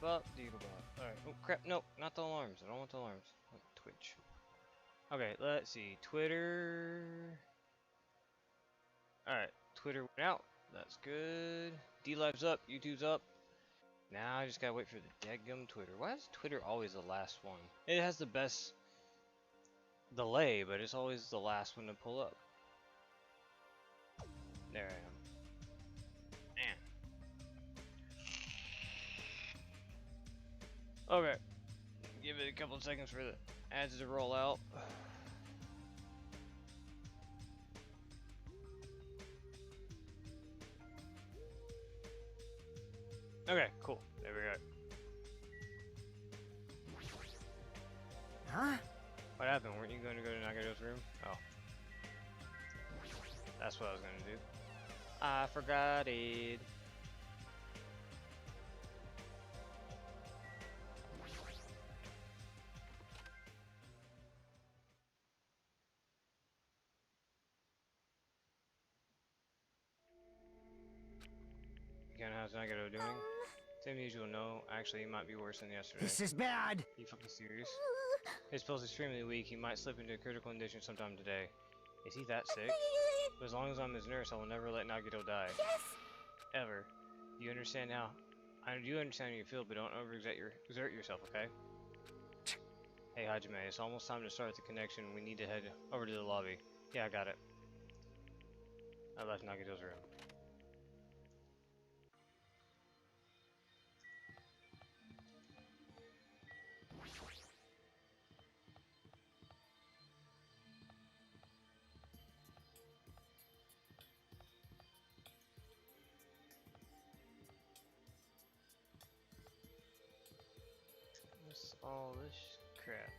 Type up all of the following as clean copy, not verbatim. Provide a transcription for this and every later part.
Alright, oh crap, no, not the alarms. I don't want the alarms. I want Twitch. Okay, let's see. Twitter. Alright, Twitter went out. That's good. DLive's up, YouTube's up. Now I just gotta wait for the deadgum Twitter. Why is Twitter always the last one? It has the best delay, but it's always the last one to pull up. There I am. Man. Okay. Give it a couple of seconds for the ads to roll out. Okay, cool. There we go. Huh? What happened? Weren't you going to go to Nagado's room? Oh. That's what I was going to do. I forgot it. Again, how's Nagado doing? Same as usual, no. Actually, he might be worse than yesterday. This is bad. You fucking serious? His pulse is extremely weak. He might slip into a critical condition sometime today. Is he that sick? But as long as I'm his nurse, I will never let Nagito die. Yes. Ever. Do you understand how? I do understand how you feel, but don't exert yourself, okay? Hey Hajime, it's almost time to start the connection. We need to head over to the lobby. Yeah, I got it. I left Nagito's room. What's all this crap?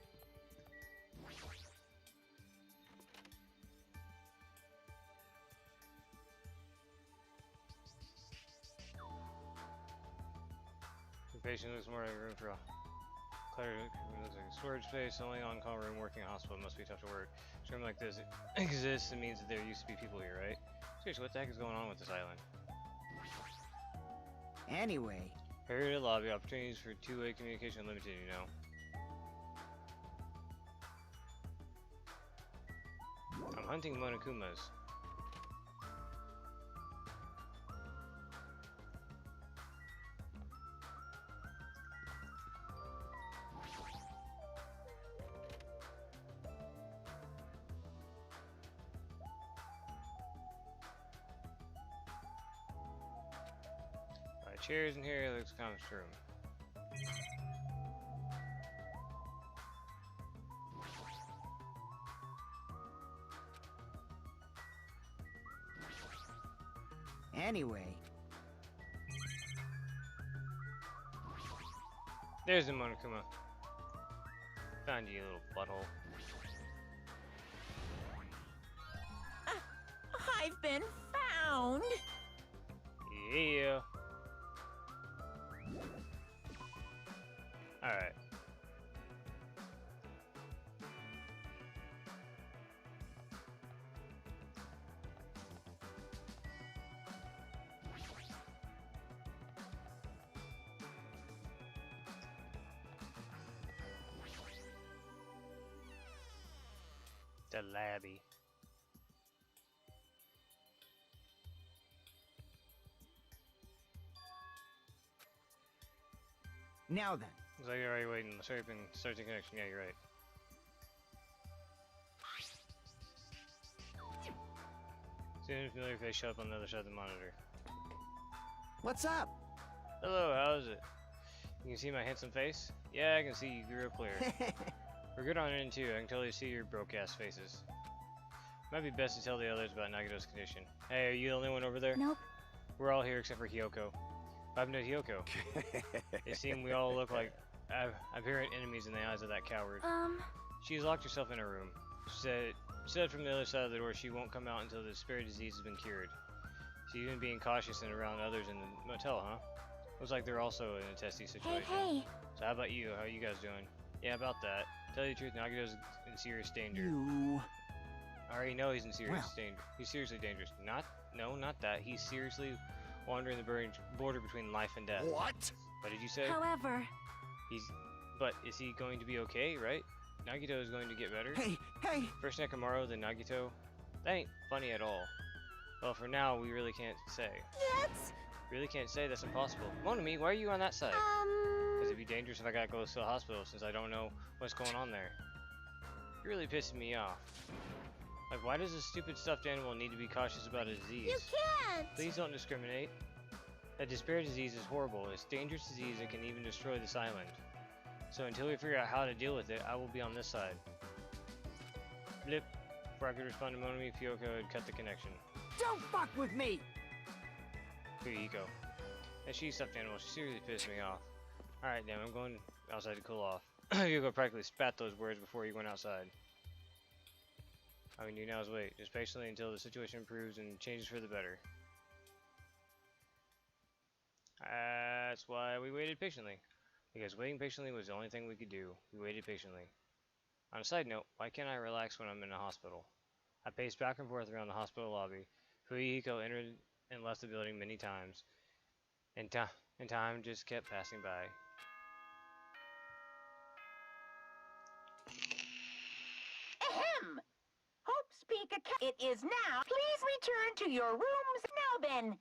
The patient looks more like a room for Claire looks like a storage space, only on-call room working in a hospital must be tough to work. A room like this exists, it means that there used to be people here, right? Seriously, what the heck is going on with this island? Anyway. Hurry to the lobby, opportunities for two-way communication limited, you know. I'm hunting Monokumas. Chairs in here, looks kind of room. Anyway. There's the Monokuma. Found you, little butthole. I've been found. Yeah. Alright. The labby. Now then. Looks like you're already waiting. Start the connection. Yeah, you're right. Soon a familiar face showed up on the other side of the monitor. What's up? Hello, how is it? You can see my handsome face? Yeah, I can see you real clear. We're good on it too. I can totally see your broke-ass faces. Might be best to tell the others about Nagito's condition. Hey, are you the only one over there? Nope. We're all here except for Hiyoko. What happened to Hiyoko? It seems we all look like apparent enemies in the eyes of that coward. She's locked herself in her room. She said from the other side of the door she won't come out until the spirit disease has been cured. She's even being cautious and around others in the motel, huh? Looks like they're also in a testy situation. Hey. So how about you? How are you guys doing? Yeah, about that. Tell you the truth, Nagito's in serious danger. You. I already know he's in serious danger. He's seriously dangerous. No, not that. He's seriously wandering the border between life and death. What? What did you say? However... But is he going to be okay, right? Nagito is going to get better? Hey! First Nekomaru, then Nagito? That ain't funny at all. Well, for now, we really can't say. That's... Really can't say, that's impossible. Monami, why are you on that side? Because it'd be dangerous if I gotta go to the hospital since I don't know what's going on there. You're really pissing me off. Like, why does a stupid stuffed animal need to be cautious about a disease? You can't! Please don't discriminate. That despair disease is horrible. It's a dangerous disease that can even destroy this island. So until we figure out how to deal with it, I will be on this side. Blip. Before I could respond to Monami, Fyoko had cut the connection. Don't fuck with me! Fuyiko. And she stuffed animal, she seriously pissed me off. Alright, damn, I'm going outside to cool off. Fyoko practically spat those words before he went outside. All we can do now is wait, just patiently until the situation improves and changes for the better. That's why we waited patiently. Because waiting patiently was the only thing we could do. We waited patiently. On a side note, why can't I relax when I'm in a hospital? I paced back and forth around the hospital lobby. Fuyiko entered and left the building many times. And time just kept passing by. Ahem! Hope speak a It is now. Please return to your rooms now then.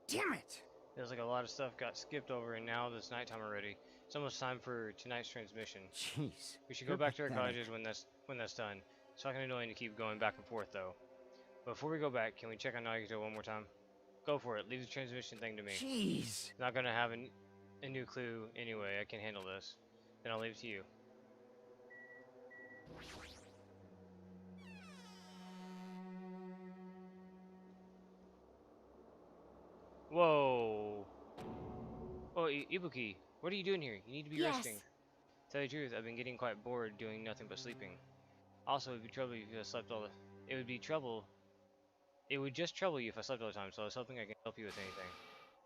Damn it! Feels like a lot of stuff got skipped over and now it's nighttime already. It's almost time for tonight's transmission. Jeez. We should go back to our cottages when that's done. It's fucking annoying to keep going back and forth though. Before we go back, can we check on Nagito one more time? Go for it. Leave the transmission thing to me. Jeez. Not gonna have a new clue anyway. I can handle this. Then I'll leave it to you. Whoa. Oh, Ibuki, what are you doing here? You need to be resting. To tell you the truth, I've been getting quite bored doing nothing but sleeping. Also, it would be trouble if I slept all the... It would just trouble you if I slept all the time, so I was hoping I can help you with anything.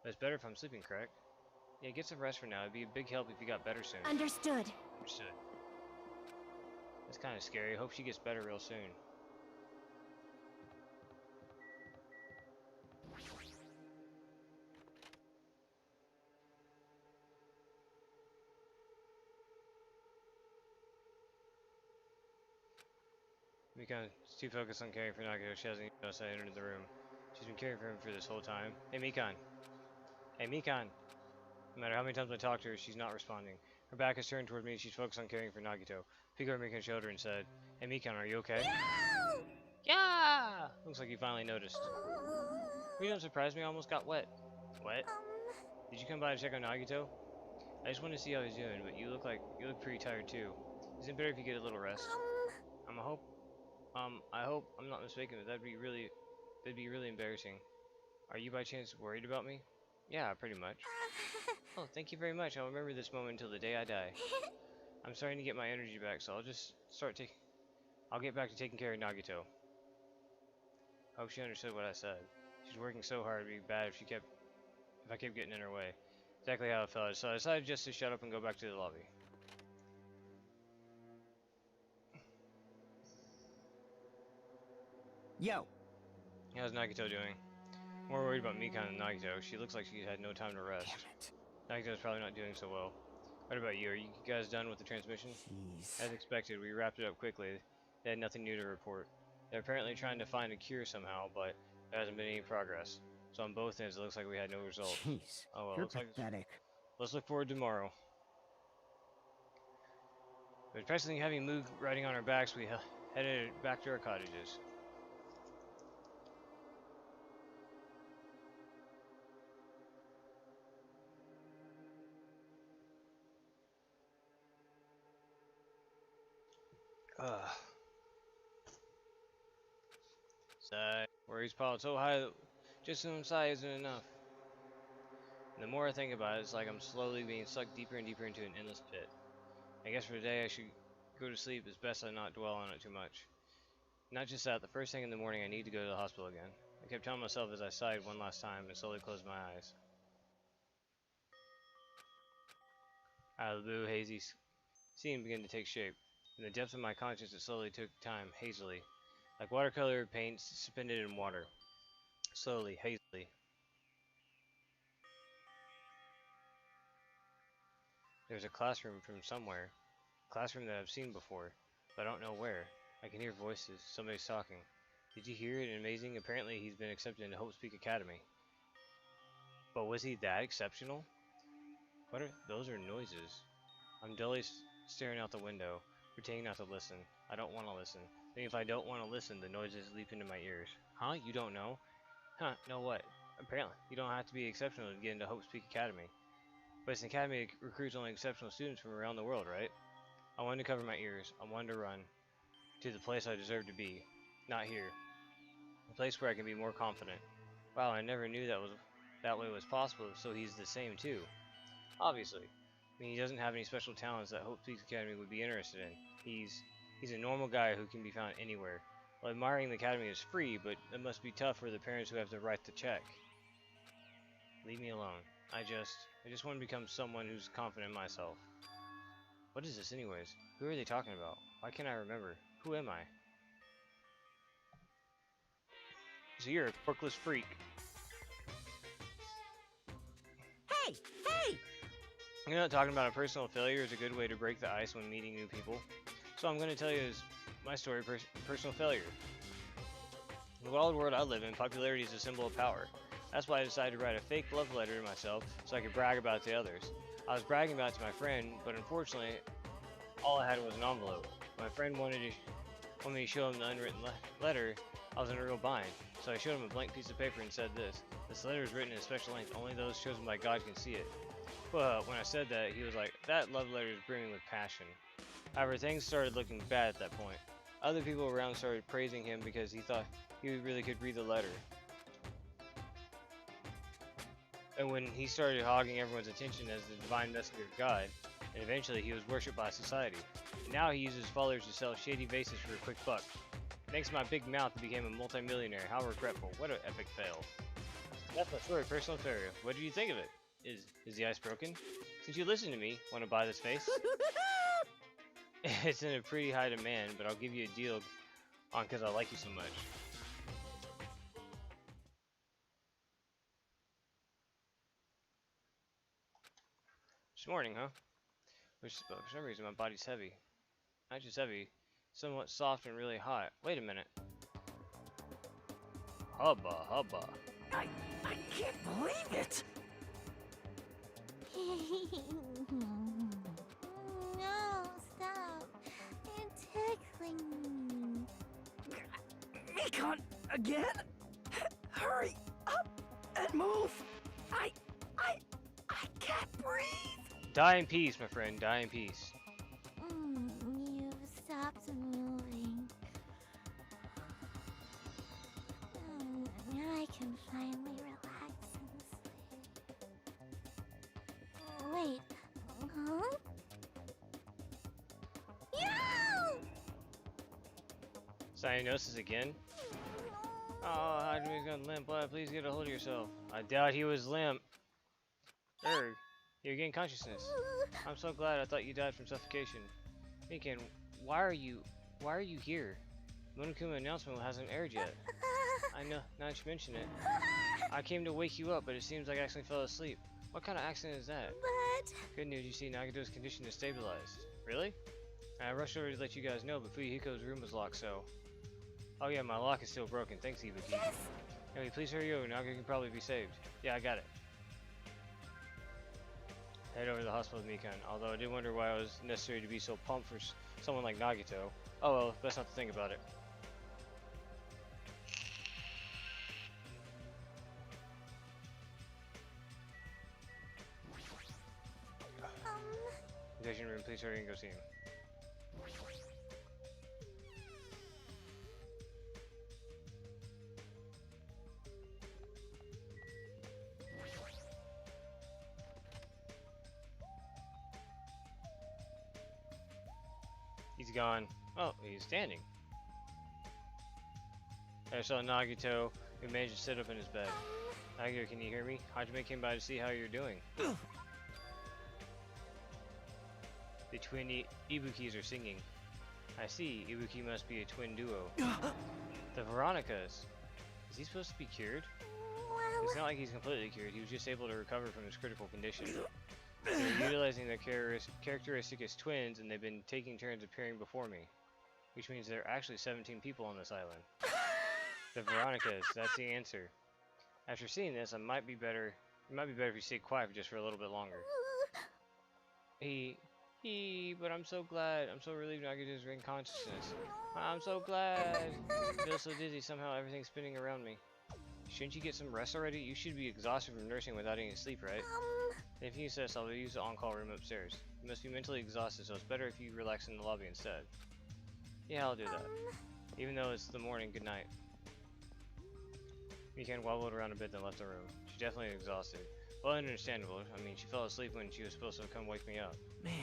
But it's better if I'm sleeping, correct? Yeah, get some rest for now. It'd be a big help if you got better soon. Understood. Understood. That's kind of scary. Hope she gets better real soon. Mikan is too focused on caring for Nagito, she hasn't even noticed I entered the room. She's been caring for him for this whole time. Hey Mikan! Hey Mikan! No matter how many times I talk to her, she's not responding. Her back is turned toward me, she's focused on caring for Nagito. Picked up Mikan's shoulder and said, Hey Mikan, are you okay? No! Yeah! Looks like you finally noticed. You don't surprise me, I almost got wet. Wet? Did you come by to check on Nagito? I just wanted to see how he's doing, but you look pretty tired too. Isn't it better if you get a little rest? I hope I'm not mistaken, but that'd be really embarrassing. Are you by chance worried about me? Yeah, pretty much. Oh, thank you very much. I'll remember this moment until the day I die. I'm starting to get my energy back, so I'll just I'll get back to taking care of Nagito. Hope she understood what I said. She's working so hard, it'd be bad if I kept getting in her way. Exactly how I felt, so I decided just to shut up and go back to the lobby. Yo. How's Nagito doing? More worried about Mikan than Nagito. She looks like she had no time to rest. Nagito's probably not doing so well. What about you? Are you guys done with the transmission? Jeez. As expected, we wrapped it up quickly. They had nothing new to report. They're apparently trying to find a cure somehow, but there hasn't been any progress. So on both ends, it looks like we had no results. Jeez. Oh well, You're looks like pathetic. let's look forward to tomorrow. With pressing heavy mood riding on our backs, we headed back to our cottages. Ugh. Sigh. Worries piled so high that just one sigh isn't enough. And the more I think about it, it's like I'm slowly being sucked deeper and deeper into an endless pit. I guess for today I should go to sleep. It's best I not dwell on it too much. Not just that, the first thing in the morning I need to go to the hospital again. I kept telling myself as I sighed one last time and slowly closed my eyes. Out of the blue, hazy scene began to take shape. In the depths of my conscience, it slowly took time, hazily, like watercolor paint suspended in water. Slowly, hazily. There's a classroom from somewhere. A classroom that I've seen before, but I don't know where. I can hear voices. Somebody's talking. Did you hear it? Amazing. Apparently he's been accepted into Hope Speak Academy. But was he that exceptional? What are those? Are noises. I'm dully staring out the window, pretending not to listen. I don't want to listen. Then if I don't want to listen, the noises leap into my ears. Huh? You don't know? Huh? Know what? Apparently, you don't have to be exceptional to get into Hope Speak Academy. But it's an academy that recruits only exceptional students from around the world, right? I wanted to cover my ears. I wanted to run to the place I deserve to be. Not here. A place where I can be more confident. Wow, I never knew that way was possible, so he's the same too. Obviously. I mean, he doesn't have any special talents that Hope Speaks Academy would be interested in. He's a normal guy who can be found anywhere. Well, admiring the academy is free, but it must be tough for the parents who have to write the check. Leave me alone. I just want to become someone who's confident in myself. What is this anyways? Who are they talking about? Why can't I remember? Who am I? So you're a quirkless freak. Hey! Hey! You know, talking about a personal failure is a good way to break the ice when meeting new people. So I'm going to tell you my story of personal failure. In the wild world I live in, popularity is a symbol of power. That's why I decided to write a fake love letter to myself so I could brag about it to others. I was bragging about it to my friend, but unfortunately, all I had was an envelope. My friend wanted me to show him the unwritten letter. I was in a real bind, so I showed him a blank piece of paper and said this. This letter is written in special ink. Only those chosen by God can see it. But when I said that, he was like, that love letter is brimming with passion. However, things started looking bad at that point. Other people around started praising him because he thought he really could read the letter. And when he started hogging everyone's attention as the divine messenger of God, and eventually he was worshipped by society. And now he uses followers to sell shady vases for a quick buck. Thanks to my big mouth, he became a multi-millionaire. How regretful. What an epic fail. That's my story, personal failure. What do you think of it? Is the ice broken? Since you listen to me, want to buy this vase? It's in a pretty high demand, but I'll give you a deal on because I like you so much. This morning, huh? For some reason, my body's heavy. Not just heavy, somewhat soft and really hot. Wait a minute. Hubba, hubba. I can't believe it! No, stop. You're tickling me. Recon again? Hurry up and move! I can't breathe! Die in peace, my friend. Die in peace. You've stopped moving. Now I can finally relax and sleep. Wait, huh? No! Cyanosis again? Oh, Hydrome's gone limp. Please get a hold of yourself. I doubt he was limp. Third, you're getting consciousness. I'm so glad. I thought you died from suffocation. Mikan, why are you here? Monokuma announcement hasn't aired yet. I know, now that you mention it. I came to wake you up, but it seems like I accidentally fell asleep. What kind of accident is that? But... Good news, you see, Nagato's condition is stabilized. Really? I rushed over to let you guys know, but Fuyuhiko's room was locked, so... Oh yeah, my lock is still broken. Thanks, Ibuki. Yes! Hey, please hurry over. Nagato can probably be saved. Yeah, I got it. Head over to the hospital with Mikan, although I did wonder why it was necessary to be so pumped for someone like Nagito. Oh well, best not to think about it. Patient room, please hurry and go see him. He's gone. Oh, he's standing. I saw Nagito, who managed to sit up in his bed. Nagito, can you hear me? Hajime came by to see how you're doing. The twin Ibukis are singing. I see, Ibuki must be a twin duo. The Veronicas. Is he supposed to be cured? Well... It's not like he's completely cured, he was just able to recover from his critical condition. They're utilizing their characteristic as twins, and they've been taking turns appearing before me. Which means there are actually 17 people on this island. The Veronicas, that's the answer. After seeing this, it might be better if you stay quiet just for a little bit longer. But I'm so glad. I'm so relieved Nagito's regained consciousness. I'm so glad. I feel so dizzy, somehow everything's spinning around me. Shouldn't you get some rest already? You should be exhausted from nursing without any sleep, right? If you insist, I'll use the on-call room upstairs. You must be mentally exhausted, so it's better if you relax in the lobby instead. Yeah, I'll do that. Even though it's the morning, good night. Mikan wobbled around a bit, then left the room. She's definitely exhausted. Well, understandable. I mean, she fell asleep when she was supposed to come wake me up. Man.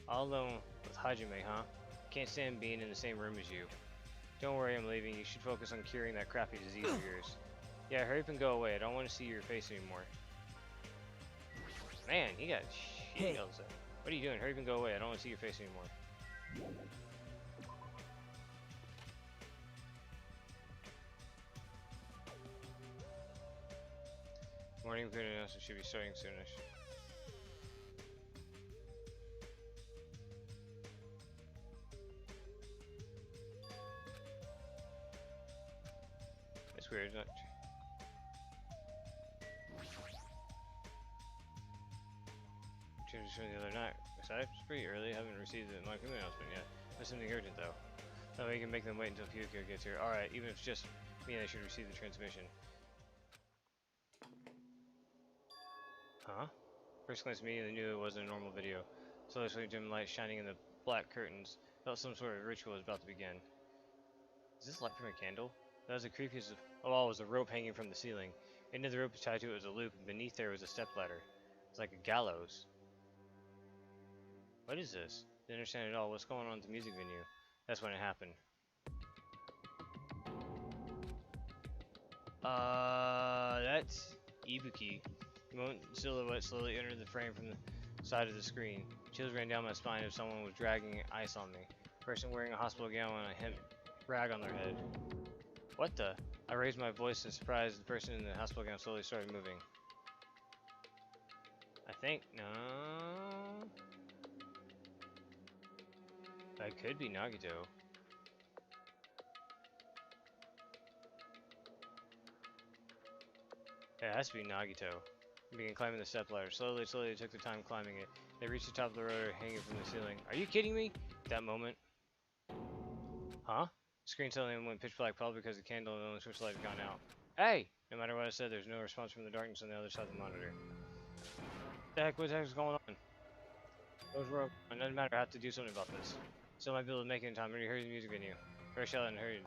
All alone with Hajime, huh? Can't stand being in the same room as you. Don't worry, I'm leaving. You should focus on curing that crappy disease of yours. Yeah, hurry up and go away. I don't want to see your face anymore. Man, he got shit. What are you doing? Hurry up and go away. I don't want to see your face anymore. Morning food announcement should be starting soonish. It's weird, isn't it? Changes from the other night. Besides, it's pretty early. I haven't received the my food announcement yet. There's something urgent though. That way you can make them wait until Kyoko gets here. Alright, even if it's just me, they should receive the transmission. Huh? First glance immediately knew it wasn't a normal video. Slowly dim light shining in the black curtains. Felt some sort of ritual was about to begin. Is this light from a candle? That was the creepiest of all was a rope hanging from the ceiling. End of the rope tied to it was a loop, and beneath there was a stepladder. It's like a gallows. What is this? Didn't understand at all. What's going on at the music venue? That's when it happened. That's Ibuki. The moon silhouette slowly entered the frame from the side of the screen. Chills ran down my spine as someone was dragging ice on me. A person wearing a hospital gown and a hemp rag on their head. What the? I raised my voice in surprise. The person in the hospital gown slowly started moving. I think, no. That could be Nagito. Yeah, it has to be Nagito. He began climbing the stepladder. Slowly, they took their time climbing it. They reached the top of the rotor hanging from the ceiling. Are you kidding me? That moment. Huh? The screen suddenly went pitch black, probably because the candle and the only switch light had gone out. Hey! No matter what I said, there's no response from the darkness on the other side of the monitor. What the heck is going on? Those were open. It doesn't matter, I have to do something about this. Still might be able to make it in time. Already heard the music venue. Rush out and hurried.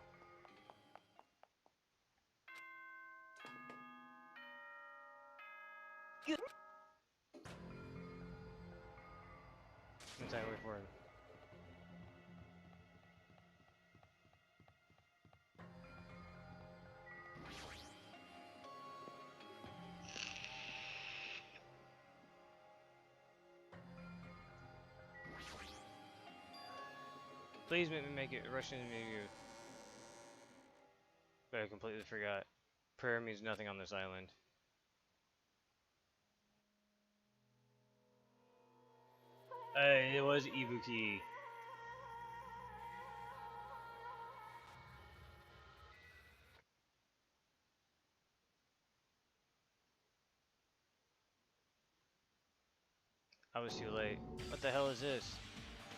Inside, wait for him. Please make me make it. Rush into you. But I completely forgot. Prayer means nothing on this island. Hey, it was Ibuki. I was too late. What the hell is this?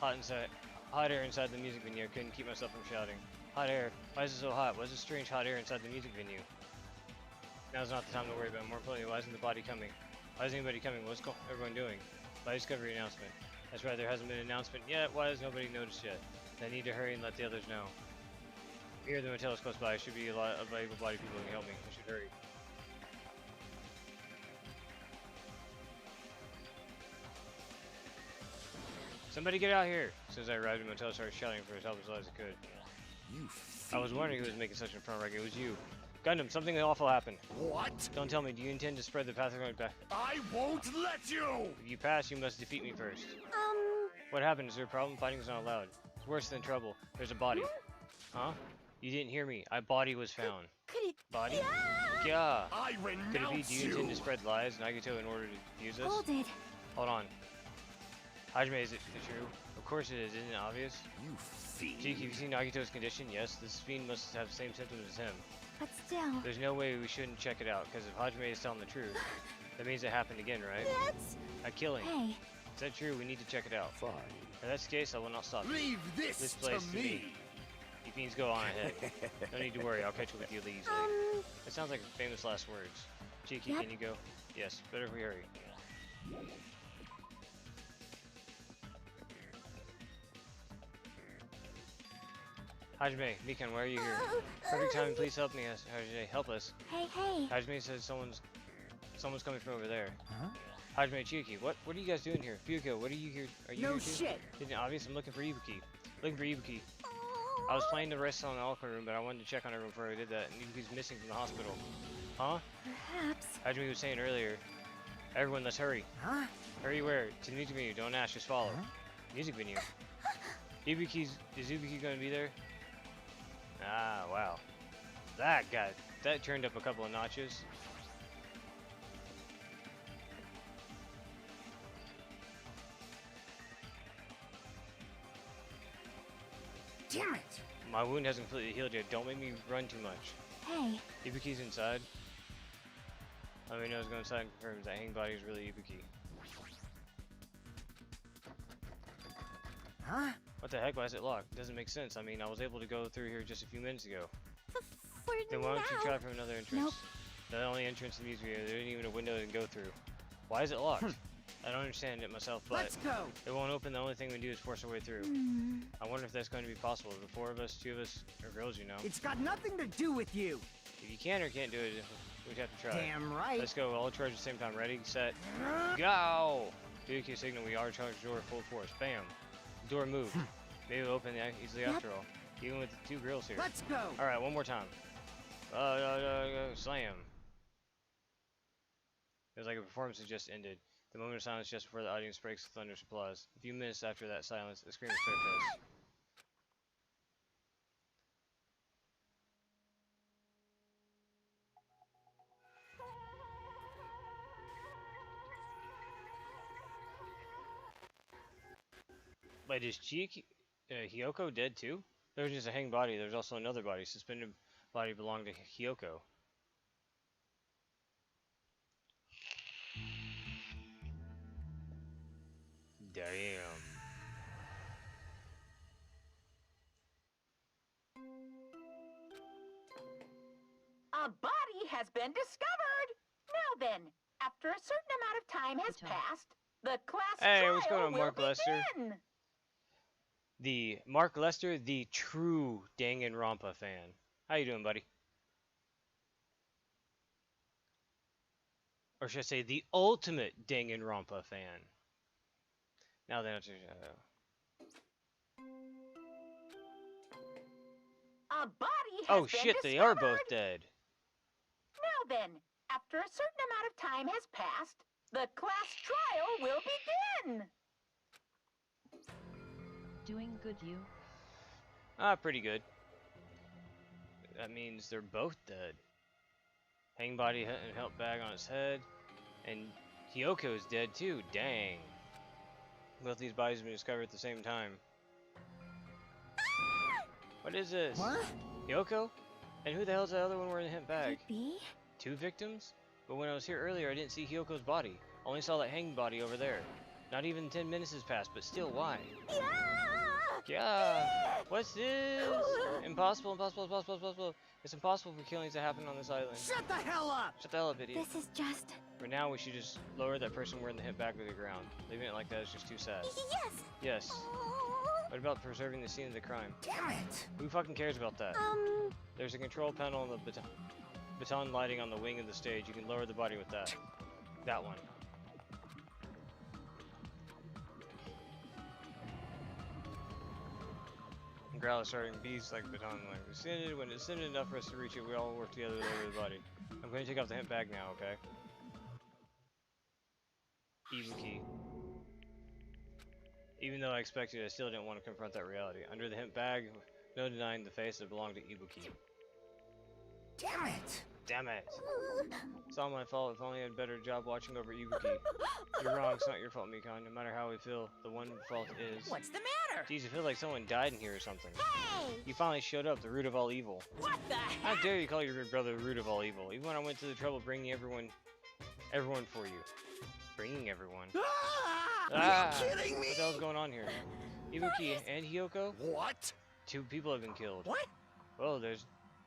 Hot air inside the music venue. I couldn't keep myself from shouting. Hot air? Why is it so hot? What's this strange hot air inside the music venue? Now's not the time to worry about it. More importantly, why isn't the body coming? Why isn't anybody coming? What's everyone doing? Body discovery announcement. That's right, there hasn't been an announcement yet. Why has nobody noticed yet? I need to hurry and let the others know. Here, the motel is close by. Should be a lot of able-bodied people who can help me. I should hurry. Somebody get out here! As soon as I arrived at the motel, I started shouting for as help as loud as I could. I was wondering who was making such a front wreck. It was you. Gundam, something awful happened. What? Don't tell me, do you intend to spread the pathogen back? I won't let you! If you pass, you must defeat me first. What happened? Is there a problem? Fighting's not allowed. It's worse than trouble. There's a body. Huh? You didn't hear me. A body was found. Could it? Body? Yeah. I Could it be? renounce Do you intend to spread lies, Nagito, in order to use us? Hold it. Hold on. Hajime, is it true? Of course it is, isn't it obvious? You fiend. Jiki, have you seen Nagito's condition? Yes, this fiend must have the same symptoms as him. But still. There's no way we shouldn't check it out, because if Hajime is telling the truth, that means it happened again, right? That's... A killing. Hey. Is that true? We need to check it out. Fine. If that's the case, I will not stop you. Leave this place to me. You fiends go on ahead. No need to worry, I'll catch up with you easily. That sounds like famous last words. Jiki, Yep. can you go? Yes, better if we hurry. Hajime, Mikan, why are you here? Perfect time, please help me. Hajime, help us. Hey, hey. Hajime says someone's coming from over there. Huh? Hajime, Chiyuki, what are you guys doing here? Fuyuko, what are you here? Are you No here too? shit. Isn't it obvious? I'm looking for Ibuki. Looking for Ibuki. I was planning to rest on the alcohol room, but I wanted to check on everyone before I did that, and Ibuki's missing from the hospital. Huh? Perhaps. Hajime was saying earlier. Everyone, let's hurry. Huh? Hurry where? To the music venue. Don't ask, just follow. Huh? Music venue. Is Ibuki gonna be there? Ah, wow. That turned up a couple of notches. Damn it. My wound hasn't completely healed yet. Don't make me run too much. Hey. Ibuki's inside. All we know is go inside and confirm that hanging body is really Ibuki. Huh? What the heck? Why is it locked? It doesn't make sense. I mean, I was able to go through here just a few minutes ago. For Then why don't you now. try from another entrance? Nope. The only entrance to the music video, there isn't even a window to go through. Why is it locked? I don't understand it myself, but Let's go. it won't open. The only thing we do is force our way through. Hmm. I wonder if that's going to be possible. The four of us, two of us, or girls, you know. It's got nothing to do with you. If you can or can't do it, we'd have to try. Damn right. Let's go. All charge at the same time. Ready, set, go! Fuyuki signal. We are charged door full force. Bam. Door moved. Maybe it'll open easily after all. Even with the two girls here. Let's go. All right, one more time. Slam. It was like a performance had just ended. The moment of silence just before the audience breaks with thunderous applause. A few minutes after that silence, a scream surfaced. Wait, is Hiyoko dead too? There was just a hanging body. There's also another body. Suspended body belonged to Hiyoko. Damn. A body has been discovered. Now then, after a certain amount of time has passed, the class Hey, trial what's going on, will Mark Lester? begin. The Mark Lester, the true Danganronpa fan. How you doing, buddy? Or should I say, the ultimate Danganronpa fan? Now then, A body has oh been shit, they are both discovered. dead. Now then, after a certain amount of time has passed, the class trial will begin. Doing good, you? Ah, pretty good. That means they're both dead. Hang body and help bag on his head. And Hyoko's dead too, dang. Both these bodies have been discovered at the same time. What is this? What? Hyoko? And who the hell's the other one wearing the hemp bag? Could be. Two victims? But when I was here earlier, I didn't see Hyoko's body. Only saw that hanging body over there. Not even 10 minutes has passed, but still, why? Yeah! Yeah! What's this? Impossible, impossible, impossible, impossible. It's impossible for killings to happen on this island. Shut the hell up! Shut the hell up, idiot. This is just... For now, we should just lower that person wearing the hemp bag to the ground. Leaving it like that is just too sad. Yes! Yes. Oh. What about preserving the scene of the crime? Damn it! Who fucking cares about that? There's a control panel on the baton lighting on the wing of the stage. You can lower the body with that. That one. And growl is starting beats like baton line. When it's thin enough for us to reach it, we all work together to lower the body. I'm going to take off the hemp bag now, okay? Ibuki. Even though I expected it, I still didn't want to confront that reality. Under the hemp bag, no denying the face that belonged to Ibuki. Damn it! Damn it. It's all my fault. If only I had a better job watching over Ibuki. You're wrong. It's not your fault, Mikon. No matter how we feel, the one fault is... What's the matter? Geez, I feel like someone died in here or something. Hey! You finally showed up, the root of all evil. What the How heck? dare you call your brother the root of all evil? Even when I went to the trouble of bringing everyone for you. Bringing everyone. Are you kidding me? What the hell's going on here? Ibuki and Hiyoko? What? 2 people have been killed. What? Well,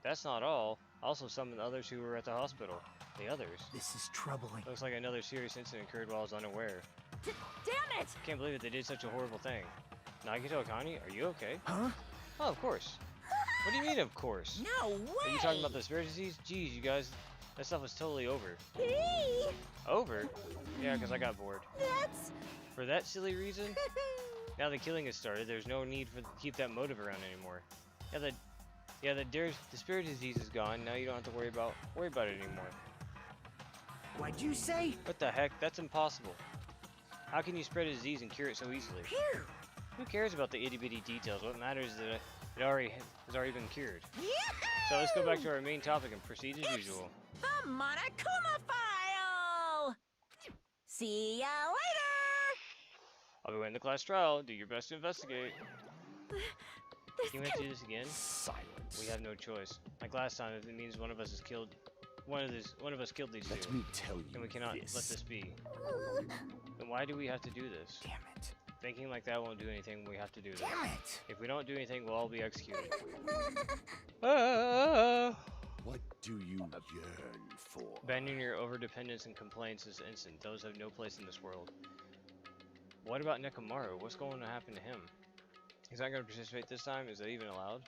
that's not all. Also, some of the others who were at the hospital. The others. This is troubling. Looks like another serious incident occurred while I was unaware. Damn it! Can't believe that they did such a horrible thing. Nagito Akane, are you okay? Huh? Oh, of course. What do you mean, of course? No way! Are you talking about the spirit disease? Jeez, you guys, that stuff was totally over. Hey! Over? Yeah, because I got bored. That's... For that silly reason? Now the killing has started, there's no need to keep that motive around anymore. The spirit disease is gone. Now you don't have to worry about it anymore. What'd you say? What the heck? That's impossible. How can you spread a disease and cure it so easily? Phew! Who cares about the itty-bitty details? What matters is that it has already been cured. Yahoo! So let's go back to our main topic and proceed as usual. The Monokuma file! See ya later! I'll be waiting the class trial. Do your best to investigate. Can we have to do this again? Silence. We have no choice. Like last time, if it means one of us is killed, one of us killed these Let 2, me tell you and we cannot let this be. Then why do we have to do this? Damn it. Thinking like that won't do anything. We have to do this. Damn it. If we don't do anything, we'll all be executed. Ah! What do you yearn for? Abandoning your overdependence and complaints is instant. Those have no place in this world. What about Nekomaru? What's going to happen to him? He's not going to participate this time? Is that even allowed?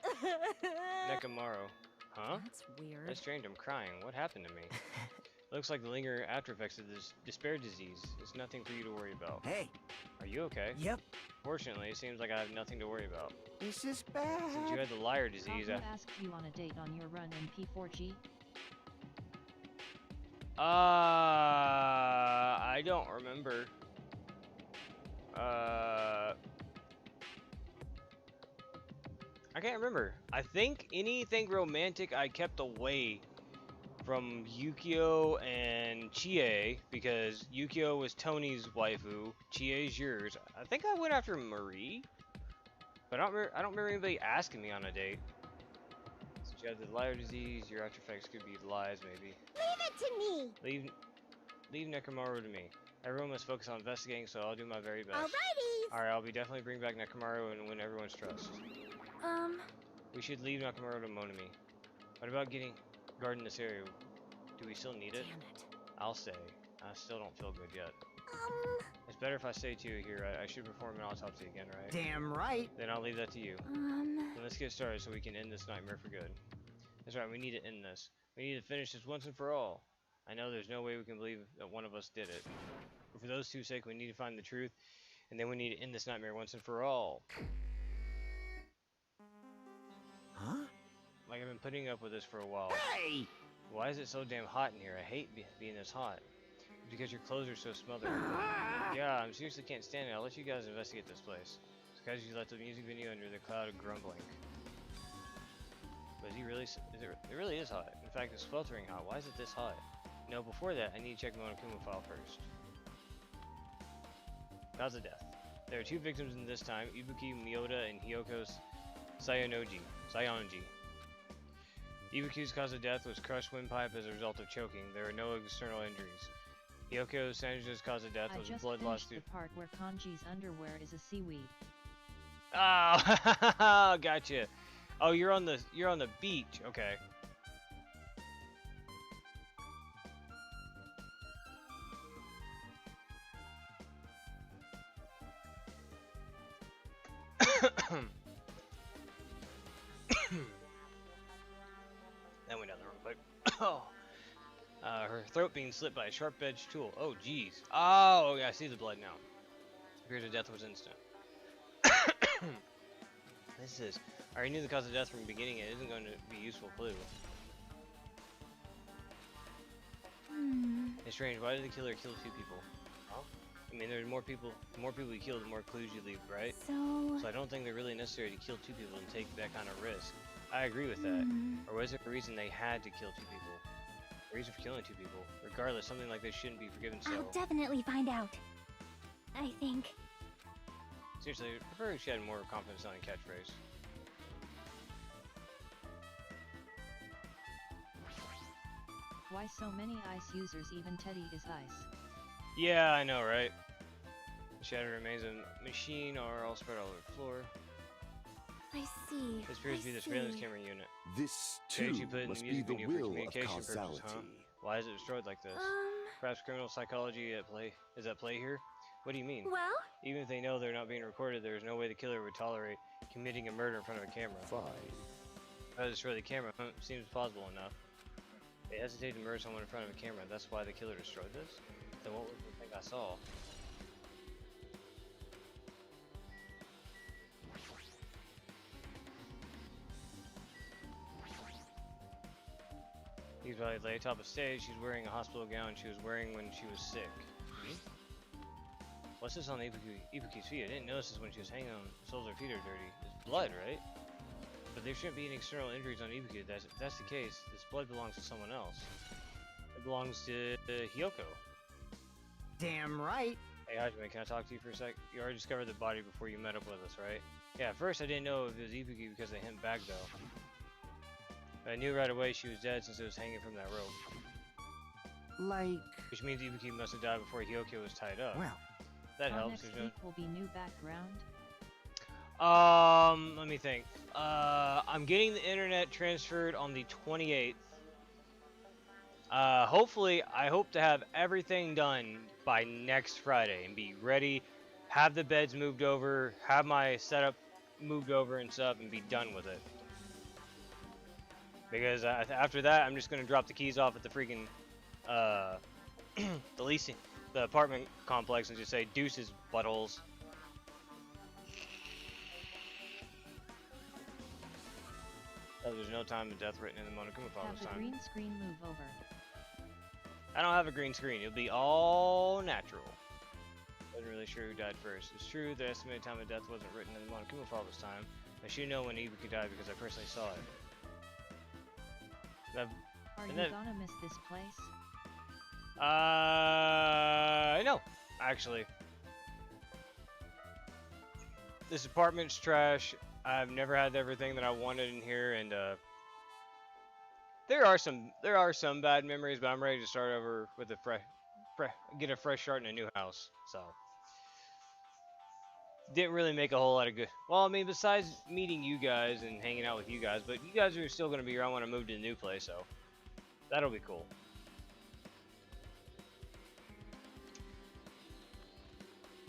Nekomaru. Huh? That's weird. That's strange. I'm crying. What happened to me? Looks like the lingering after effects of this despair disease. It's nothing for you to worry about. Hey. Are you okay? Yep. Fortunately, it seems like I have nothing to worry about. This is bad. Since you had the liar disease, Who asked you on a date on your run in P4G? I don't remember. I can't remember. I think anything romantic I kept away from Yukio and Chie, because Yukio was Tony's waifu, Chie's yours. I think I went after Marie, but I don't remember anybody asking me on a date. Since you have the liar disease, your after effects could be lies, maybe. Leave it to me! Leave Nekomaru to me. Everyone must focus on investigating, so I'll do my very best. Alrighty! Alright, I'll be definitely bring back Nekomaru and win everyone's trust. We should leave Nekomaru to Monami. What about guarding this area? Do we still need it? Damn it. I'll stay. I still don't feel good yet. It's better if I stay too here. I should perform an autopsy again, right? Damn right. Then I'll leave that to you. Then let's get started so we can end this nightmare for good. That's right, we need to end this. We need to finish this once and for all. I know there's no way we can believe that one of us did it. But for those two's sake, we need to find the truth, and then we need to end this nightmare once and for all. Huh? Like, I've been putting up with this for a while. Hey! Why is it so damn hot in here? I hate being this hot. Because your clothes are so smothered. Yeah, I seriously can't stand it. I'll let you guys investigate this place. It's because you left the music video under the cloud of grumbling. But it really is hot. In fact, it's sweltering hot. Why is it this hot? No, before that, I need to check my Monokuma file first. Cause of death. There are 2 victims in this time, Ibuki Miyoda and Hyoko's Sayonji. Ibuki's cause of death was crushed windpipe as a result of choking. There were no external injuries. Hyoko Sanji's cause of death was blood loss the part where Kanji's underwear is a seaweed. Oh, gotcha. Oh, you're on the beach. Okay. That went down the wrong pipe. Oh. Her throat being slit by a sharp-edged tool. Oh, jeez. Oh, yeah, I see the blood now. Appears her death was instant. This is... I already knew the cause of death from the beginning. It isn't going to be a useful clue. It's strange. Why did the killer kill 2 people? Huh? I mean, there's more people you kill, the more clues you leave, right? So I don't think they're really necessary to kill 2 people and take that kind of risk. I agree with that. Or was there a reason they had to kill 2 people? reason for killing two people. Regardless, something like this shouldn't be forgiven. So I'll definitely find out. I think. seriously, I prefer if she had more confidence on a catchphrase. Why so many ice users? Even Teddy is ice. Yeah, I know, right? The shattered remains of a machine are all spread all over the floor. I see. This appears to be the surveillance camera unit. This Okay, too she put it in must the be music the video for will of communication purposes, causality. huh? Why is it destroyed like this? Perhaps criminal psychology at play is at play here? What do you mean? Well, Even if they know they're not being recorded, there is no way the killer would tolerate committing a murder in front of a camera. Fine. How to destroy the camera seems plausible enough. They hesitate to murder someone in front of a camera. That's why the killer destroyed this? Then what was the thing I saw? He's probably lay atop a stage. She's wearing a hospital gown she was wearing when she was sick. What's this on Ibuki's feet? I didn't notice this when she was hanging on. The soles of her feet are dirty. It's blood, right? But there shouldn't be any external injuries on Ibuki. If that's the case, this blood belongs to someone else. It belongs to Hiyoko. Damn right. Hey Hajime, can I talk to you for a sec? You already discovered the body before you met up with us, right? Yeah, at first I didn't know if it was Ibuki because they hint back though. I knew right away she was dead since it was hanging from that rope. Like, Which means Ibuki must have died before Hiyoko was tied up. well, That Our helps. next There's week will be new background. Let me think. I'm getting the internet transferred on the 28th. Hopefully, I hope to have everything done by next Friday and be ready, have the beds moved over, have my setup moved over and stuff, and be done with it. Because after that, I'm just gonna drop the keys off at the freaking, the apartment complex and just say deuces, buttholes. There's no time of death written in the Monokuma file Have this the time. green screen move over. I don't have a green screen. It'll be all natural. Wasn't really sure who died first. It's true the estimated time of death wasn't written in the Monokuma file this time. I should know when Ibuki died because I personally saw it. Are you gonna miss this place? No, actually. This apartment's trash. I've never had everything that I wanted in here, and there are some bad memories, but I'm ready to start over with a get a fresh start in a new house. So didn't really make a whole lot of good. Well, I mean, besides meeting you guys and hanging out with you guys, but you guys are still gonna be here. I want to move to the new place, so that'll be cool.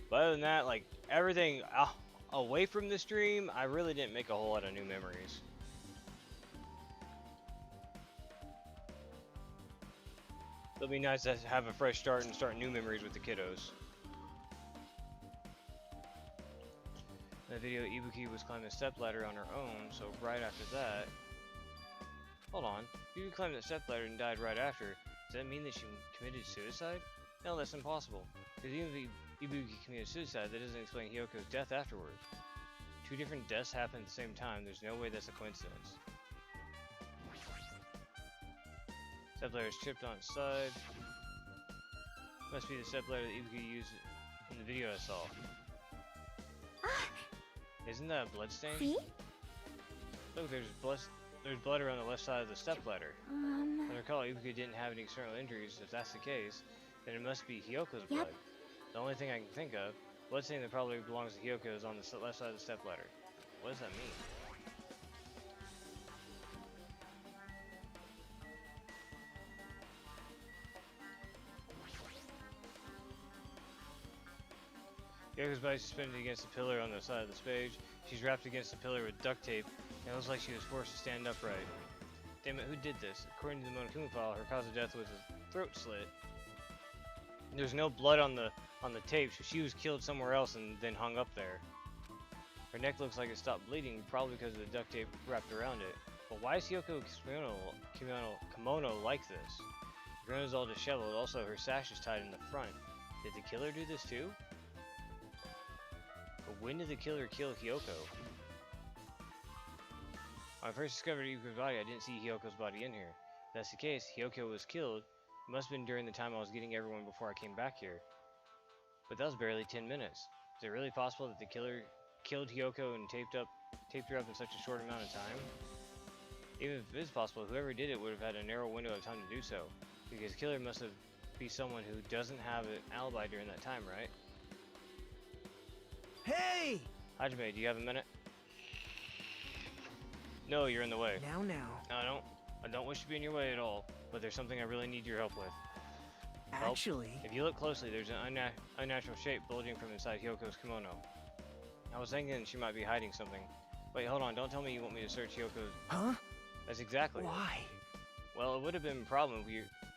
But other than that, like everything away from the stream, I really didn't make a whole lot of new memories. It'll be nice to have a fresh start and start new memories with the kiddos. In the video, Ibuki was climbing a stepladder on her own, so right after that... Hold on. Ibuki climbed the stepladder and died right after. Does that mean that she committed suicide? No, that's impossible. Because even if Ibuki committed suicide, that doesn't explain Hiyoko's death afterwards. Two different deaths happen at the same time. There's no way that's a coincidence. Stepladder is chipped on its side. Must be the stepladder that Ibuki used in the video I saw. Isn't that a blood stain? see? Look, there's blood around the left side of the stepladder. I recall Ibuki didn't have any external injuries. If that's the case, then it must be Hiyoko's blood. The only thing I can think of, blood stain that probably belongs to Hiyoko is on the left side of the stepladder. What does that mean? Hiyoko's body is suspended against a pillar on the side of the stage. She's wrapped against the pillar with duct tape, and it looks like she was forced to stand upright. Damn it, who did this? According to the Monokuma file, her cause of death was a throat slit. There's no blood on the tape, so she was killed somewhere else and then hung up there. Her neck looks like it stopped bleeding, probably because of the duct tape wrapped around it. But why is Hiyoko's kimono like this? The ground is all disheveled, also her sash is tied in the front. Did the killer do this too? But when did the killer kill Hiyoko? When I first discovered Ibuki's body, I didn't see Hiyoko's body in here. If that's the case, Hyoko was killed. It must have been during the time I was getting everyone before I came back here. But that was barely 10 minutes. Is it really possible that the killer killed Hyoko and taped her up in such a short amount of time? Even if it is possible, whoever did it would have had a narrow window of time to do so. Because the killer must be someone who doesn't have an alibi during that time, right? Hey! Hajime, do you have a minute? No, you're in the way. Now. No, I don't wish to be in your way at all, but there's something I really need your help with. Actually... If you look closely, there's an unnatural shape bulging from inside Hyoko's kimono. I was thinking she might be hiding something. Wait, hold on, don't tell me you want me to search Hyoko's... Huh? That's exactly Why? Well, it would have been a problem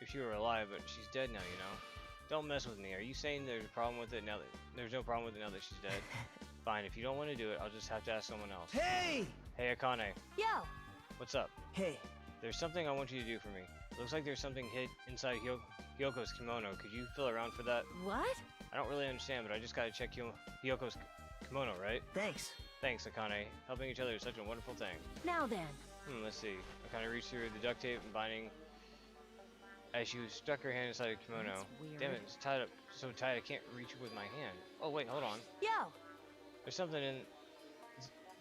if she were alive, but she's dead now, you know? Don't mess with me. Are you saying there's a problem with it now that... There's no problem with it now that she's dead? Fine, if you don't want to do it, I'll just have to ask someone else. Hey! Hey, Akane. Yo! What's up? Hey. There's something I want you to do for me. Looks like there's something hid inside Hyoko's kimono. Could you feel around for that? What? I don't really understand, but I just gotta check Hyoko's kimono, right? Thanks. Thanks, Akane. Helping each other is such a wonderful thing. Now then. Let's see. Akane reached through the duct tape and binding as she stuck her hand inside the kimono. That's weird. Damn it, it's tied up so tight I can't reach it with my hand. Oh wait, hold on. Yo! There's something in...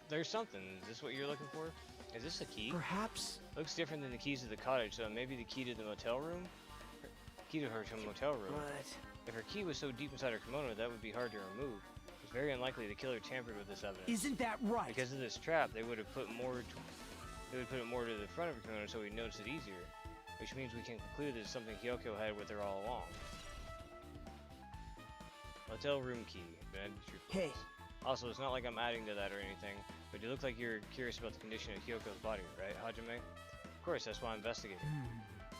There's something. Is this what you're looking for? Is this a key? Perhaps... Looks different than the keys to the cottage, so maybe the key to the motel room? Key to her motel room. But... If her key was so deep inside her kimono, that would be hard to remove. It's very unlikely the killer tampered with this evidence. Isn't that right? Because of this trap, they would have put more to the front of her kimono so we'd notice it easier. Which means we can conclude that it's something Hyoko had with her all along. Motel room key. Hey. Also, it's not like I'm adding to that or anything, but you look like you're curious about the condition of Hyoko's body, right, Hajime? Of course, that's why I'm investigating.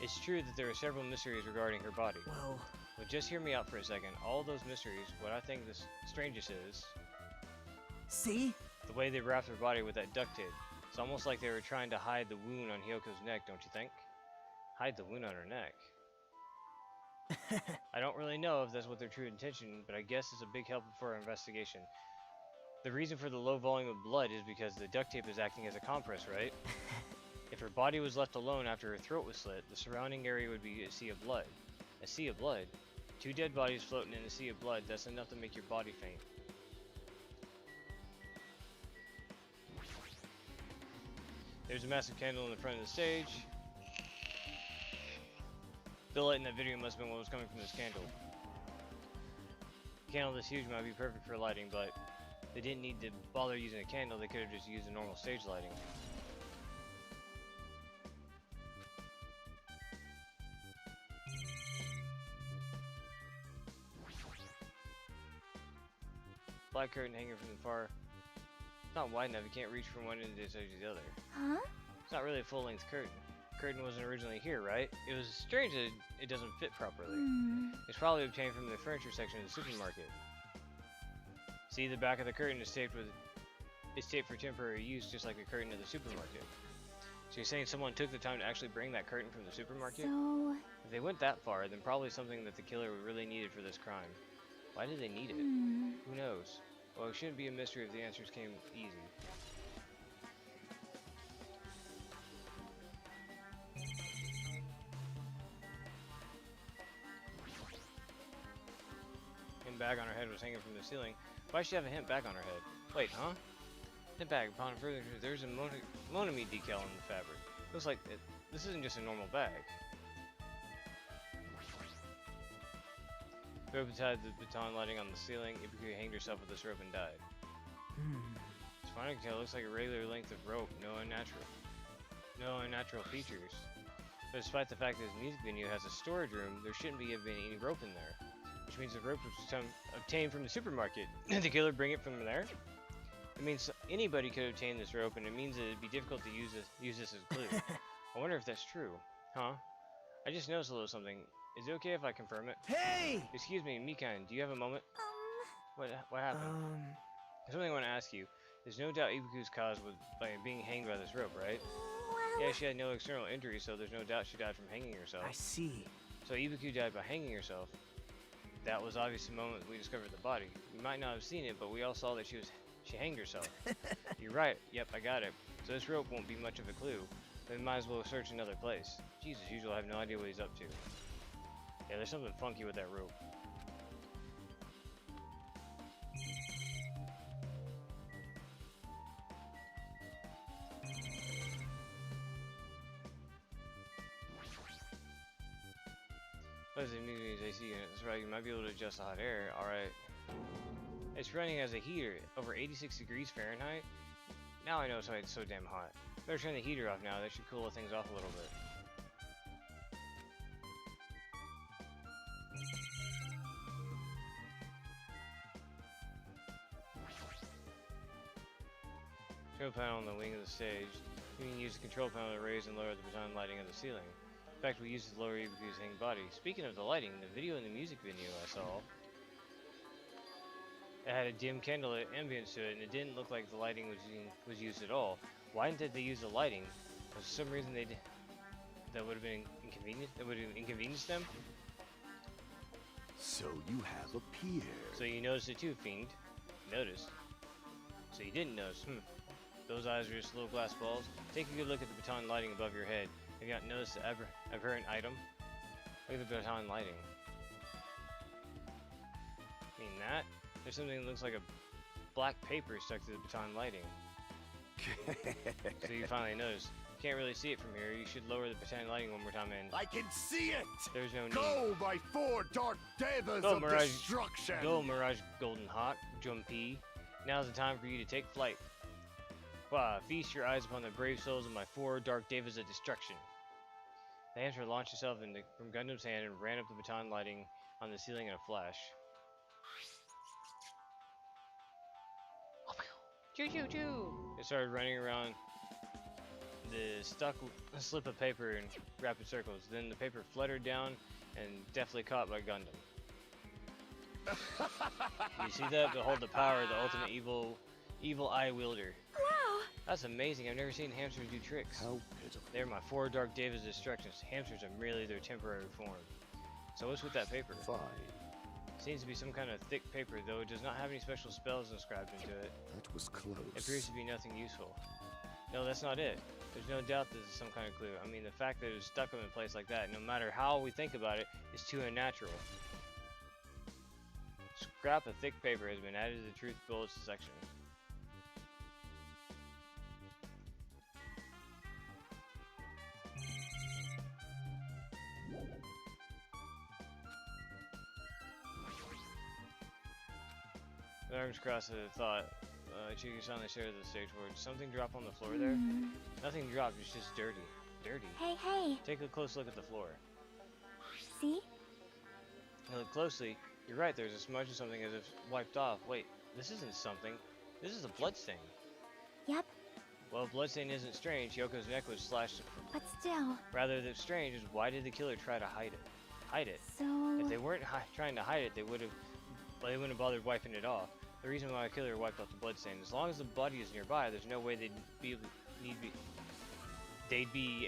It's true that there are several mysteries regarding her body. Well... But just hear me out for a second. All those mysteries, what I think the strangest is... See? The way they wrapped her body with that duct tape. It's almost like they were trying to hide the wound on Hyoko's neck, don't you think? Hide the wound on her neck. I don't really know if that's what their true intention, but I guess it's a big help for our investigation. The reason for the low volume of blood is because the duct tape is acting as a compress, right? If her body was left alone after her throat was slit, the surrounding area would be a sea of blood. A sea of blood? 2 dead bodies floating in a sea of blood, that's enough to make your body faint. There's a massive candle in the front of the stage. The light in that video must have been what was coming from this candle. A candle this huge might be perfect for lighting, but they didn't need to bother using a candle, they could have just used a normal stage lighting. Black curtain hanging from the far. It's not wide enough, you can't reach from one end to the other. Huh? It's not really a full-length curtain. The curtain wasn't originally here, right? It was strange that it doesn't fit properly. It's probably obtained from the furniture section of the supermarket. See, the back of the curtain is taped for temporary use, just like the curtain of the supermarket. So you're saying someone took the time to actually bring that curtain from the supermarket? So... If they went that far, then probably something that the killer really needed for this crime. Why did they need it? Who knows? Well, it shouldn't be a mystery if the answers came easy. Hint bag on her head was hanging from the ceiling. Why does she have a hint bag on her head? Wait, huh? Hint bag. Upon further, there's a Monami decal on the fabric. Looks like this isn't just a normal bag. Rope tied the baton lighting on the ceiling. Ibuki hanged herself with this rope and died. As far as I can tell, it looks like a regular length of rope. No unnatural features. But despite the fact that this music venue has a storage room, there shouldn't be any rope in there. Which means the rope was obtained from the supermarket. Did the killer bring it from there? It means anybody could obtain this rope, and it means that it'd be difficult to use this as a clue. I wonder if that's true. Huh? I just noticed a little something. Is it okay if I confirm it? Hey! Excuse me, Mikan, do you have a moment? What happened? There's something I want to ask you. There's no doubt Ibuku's caused by being hanged by this rope, right? Well... Yeah, she had no external injury, so there's no doubt she died from hanging herself. I see. So Ibuku died by hanging herself. That was obviously the moment we discovered the body. We might not have seen it, but we all saw that she hanged herself. You're right. Yep, I got it. So this rope won't be much of a clue. We might as well search another place. Jesus, usually I have no idea what he's up to. Yeah, there's something funky with that rope. What is it? Means AC unit. That's right, you might be able to adjust the hot air. Alright. It's running as a heater, over 86 degrees Fahrenheit. Now I know it's why it's so damn hot. Better turn the heater off now, that should cool things off a little bit. Control panel on the wing of the stage. You can use the control panel to raise and lower the baton lighting of the ceiling. In fact, we used to lower Ibuku's hanging body. Speaking of the lighting, the video and the music video I saw, it had a dim candlelit ambience to it, and it didn't look like the lighting was used at all. Why didn't they use the lighting? For some reason they did. That would have been inconvenient. That would have inconvenienced them. So you have appeared. So you noticed it too, Fiend. Noticed. So you didn't notice. Those eyes are just little glass balls. Take a good look at the baton lighting above your head. Have you not noticed the aberrant item? Look at the baton lighting. I mean that? There's something that looks like a black paper stuck to the baton lighting. So you finally noticed. You can't really see it from here. You should lower the baton lighting one more time and... I can see it! There's no need. Go, my 4 dark devas Go, of Mirage. destruction! Go, Mirage Golden Hawk, Jumpy. Now's the time for you to take flight. Wow, feast your eyes upon the brave souls of my 4 dark devas of destruction. The hamster launched itself from Gundam's hand and ran up the baton lighting on the ceiling in a flash. Choo choo choo! It started running around the stuck slip of paper in rapid circles. Then the paper fluttered down and deftly caught by Gundam. You see that? Behold the power of the ultimate evil eye wielder. Wow! That's amazing. I've never seen hamsters do tricks. How pitiful. They're my 4 dark devas destructions. Hamsters are merely their temporary form. So what's with that paper? Fine. Seems to be some kind of thick paper, though it does not have any special spells inscribed into it. That was close. It appears to be nothing useful. No, that's not it. There's no doubt this is some kind of clue. I mean, the fact that it was stuck up in place like that, no matter how we think about it, is too unnatural. Scrap of thick paper has been added to the truth bullets section. The arms crossed at the thought. Chiki suddenly stared at the stage board. Did something drop on the floor there? Nothing dropped, it's just dirty. Dirty. Hey, hey! Take a close look at the floor. See? Now look closely. You're right, there's a smudge of something as if wiped off. Wait, this isn't something. This is a bloodstain. Yep, Well, a bloodstain isn't strange. Yoko's neck was slashed. but still. Rather than strange is why did the killer try to hide it? Hide it. So... If they weren't trying to hide it, they wouldn't have bothered wiping it off. The reason why a killer wiped off the bloodstain, as long as the body is nearby, there's no way they'd be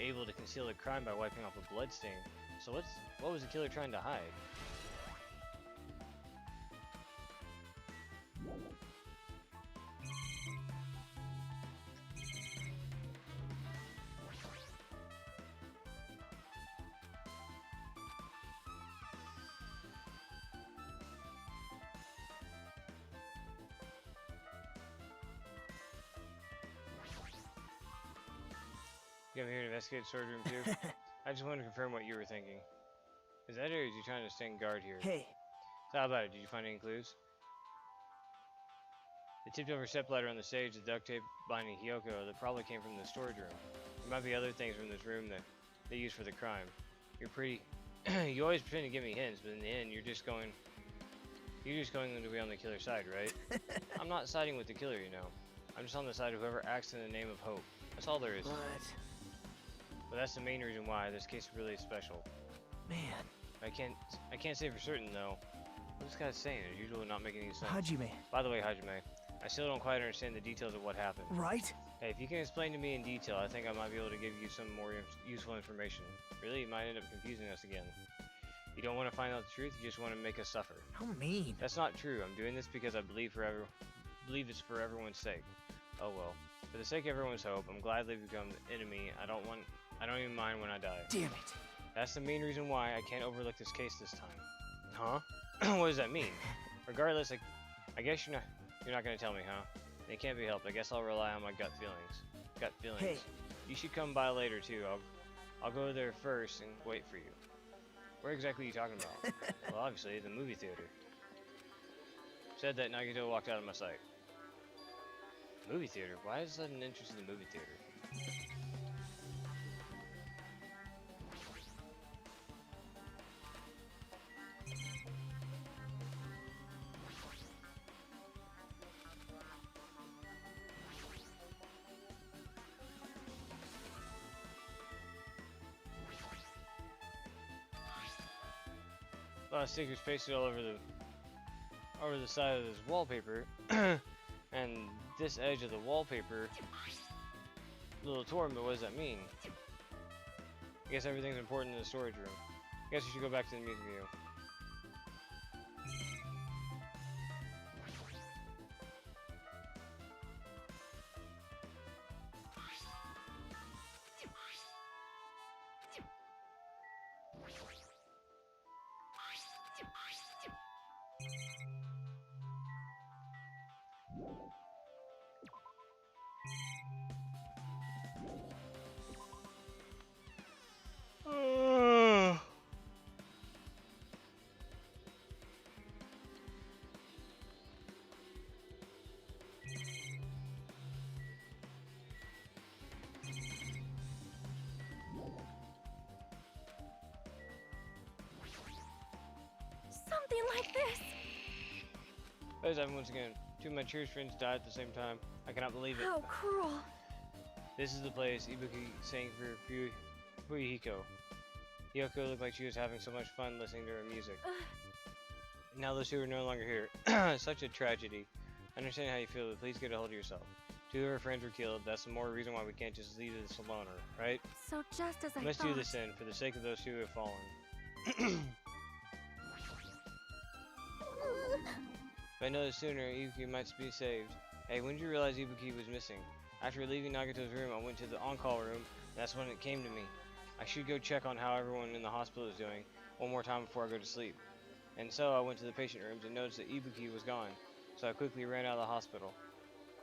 able to conceal the crime by wiping off a bloodstain. So what was the killer trying to hide? You come here to investigate storage room too? I just wanted to confirm what you were thinking. Is that it, or is you trying to stand guard here? Hey, So how about it? Did you find any clues? The tipped over stepladder on the stage, the duct tape binding Hyoko, that probably came from the storage room. There might be other things from this room that they used for the crime. You're pretty... you always pretend to give me hints, but in the end, you're just going to be on the killer's side, right? I'm not siding with the killer, you know. I'm just on the side of whoever acts in the name of hope. That's all there is. But that's the main reason why this case really is special. Man. I can't say for certain though. What this guy's saying is usually not making any sense. Hajime. By the way, Hajime, I still don't quite understand the details of what happened. Right? Hey, if you can explain to me in detail, I think I might be able to give you some more useful information. Really, it might end up confusing us again. You don't want to find out the truth, you just want to make us suffer. How mean. That's not true. I'm doing this because I believe it's for everyone's sake. Oh well. For the sake of everyone's hope, I'm gladly become the enemy. I don't even mind when I die. Damn it. That's the main reason why I can't overlook this case this time. Huh? What does that mean? Regardless, I guess you're not gonna tell me, huh? It can't be helped. I guess I'll rely on my gut feelings. Gut feelings. Hey. You should come by later too. I'll go there first and wait for you. Where exactly are you talking about? Well, obviously the movie theater. Said that Nagito walked out of my sight. Movie theater? Why is that an interest in the movie theater? A lot of stickers pasted all over the side of this wallpaper, and this edge of the wallpaper little torn, but what does that mean? I guess everything's important in the storage room. I guess we should go back to the music video. Something like this. Ladies and gentlemen, once again, two of my cherished friends died at the same time. I cannot believe it. How cruel. This is the place Ibuki sang for Fuyuhiko. Hiyoko looked like she was having so much fun listening to her music. Now those two are no longer here. Such a tragedy. I understand how you feel, but please get a hold of yourself. Two of her friends were killed. That's the more reason why we can't just leave this alone, right? So just as I Let's thought. do this then, for the sake of those who have fallen. If I know this sooner, Ibuki might be saved. Hey, when did you realize Ibuki was missing? After leaving Nagito's room, I went to the on-call room, and that's when it came to me. I should go check on how everyone in the hospital is doing one more time before I go to sleep. And so I went to the patient rooms and noticed that Ibuki was gone, so I quickly ran out of the hospital.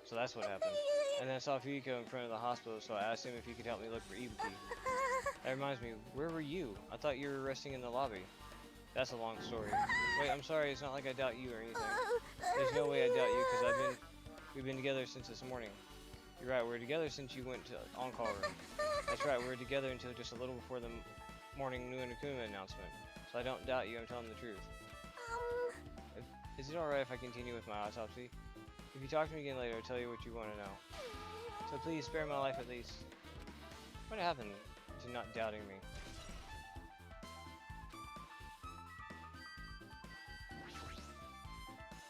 So that's what happened. And then I saw Fuyuhiko in front of the hospital, so I asked him if he could help me look for Ibuki. That reminds me, where were you? I thought you were resting in the lobby. That's a long story. Wait, I'm sorry, it's not like I doubt you or anything. There's no way I doubt you, because we've been together since this morning. You're right, we're together since you went to on-call room. That's right, we were together until just a little before the morning Nuanakuma announcement. So I don't doubt you, I'm telling the truth. Is it alright if I continue with my autopsy? If you talk to me again later, I'll tell you what you want to know. So please, spare my life at least. What happened to not doubting me?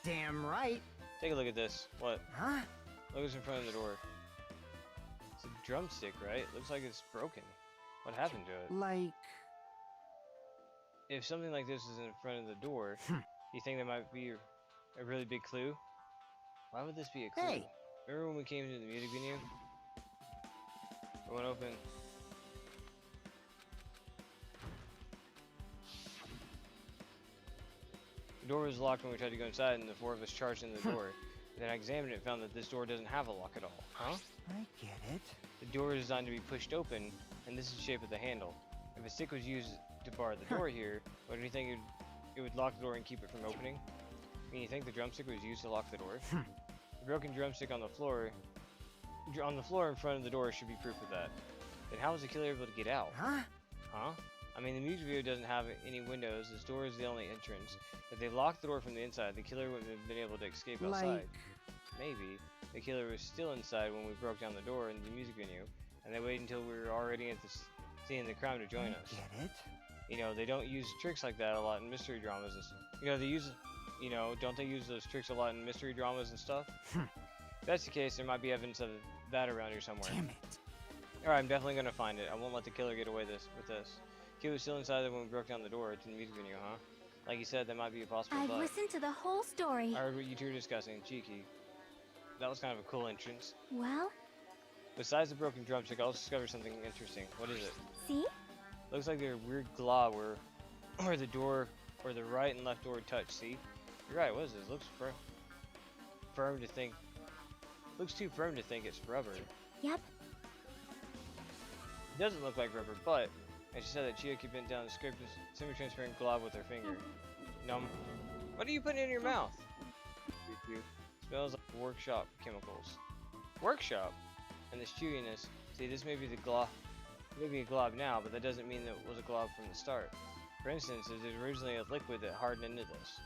Damn right. Take a look at this. What? Huh? Look what's in front of the door. It's a drumstick, right? Looks like it's broken. What happened to it? Like... If something like this is in front of the door, you think there might be a really big clue? Why would this be a clue? Hey. Remember when we came to the music venue? It went open. The door was locked when we tried to go inside, and the four of us charged in the door. Then I examined it and found that this door doesn't have a lock at all. Huh? I get it. The door is designed to be pushed open, and this is the shape of the handle. If a stick was used to bar the door here, wouldn't you think it would lock the door and keep it from opening? I mean, you think the drumstick was used to lock the door? The broken drumstick on the floor in front of the door should be proof of that. Then how was the killer able to get out? Huh? Huh? I mean, the music video doesn't have any windows. This door is the only entrance. If they locked the door from the inside, the killer wouldn't have been able to escape outside. Like... Maybe the killer was still inside when we broke down the door in the music venue, and they waited until we were already at the scene of the crime to join us. Get it? You know, they don't use tricks like that a lot in mystery dramas. You know, they use, you know, don't they use those tricks a lot in mystery dramas and stuff? If that's the case, there might be evidence of that around here somewhere. Damn it. Alright, I'm definitely gonna find it. I won't let the killer get away with this. Kid was still inside there when we broke down the door to the music venue, huh? Like you said, that might be a possible I've bug. listened to the whole story. I heard what you two were discussing. Cheeky. That was kind of a cool entrance. Well, Besides the broken drumstick, I also discovered something interesting. What is it? See? Looks like there's a weird glob where the door, or the right and left door touch. See? You're right. What is this? Looks firm to think. Looks too firm to think it's rubber. Yep. It doesn't look like rubber, but as she said that Chiaki bent down and scraped this semi-transparent glob with her finger. What are you putting in your mouth? Smells like workshop chemicals. Workshop? And this chewiness. See, this may be the glob. It may be a glob now, but that doesn't mean that it was a glob from the start. For instance, it was originally a liquid that hardened into this.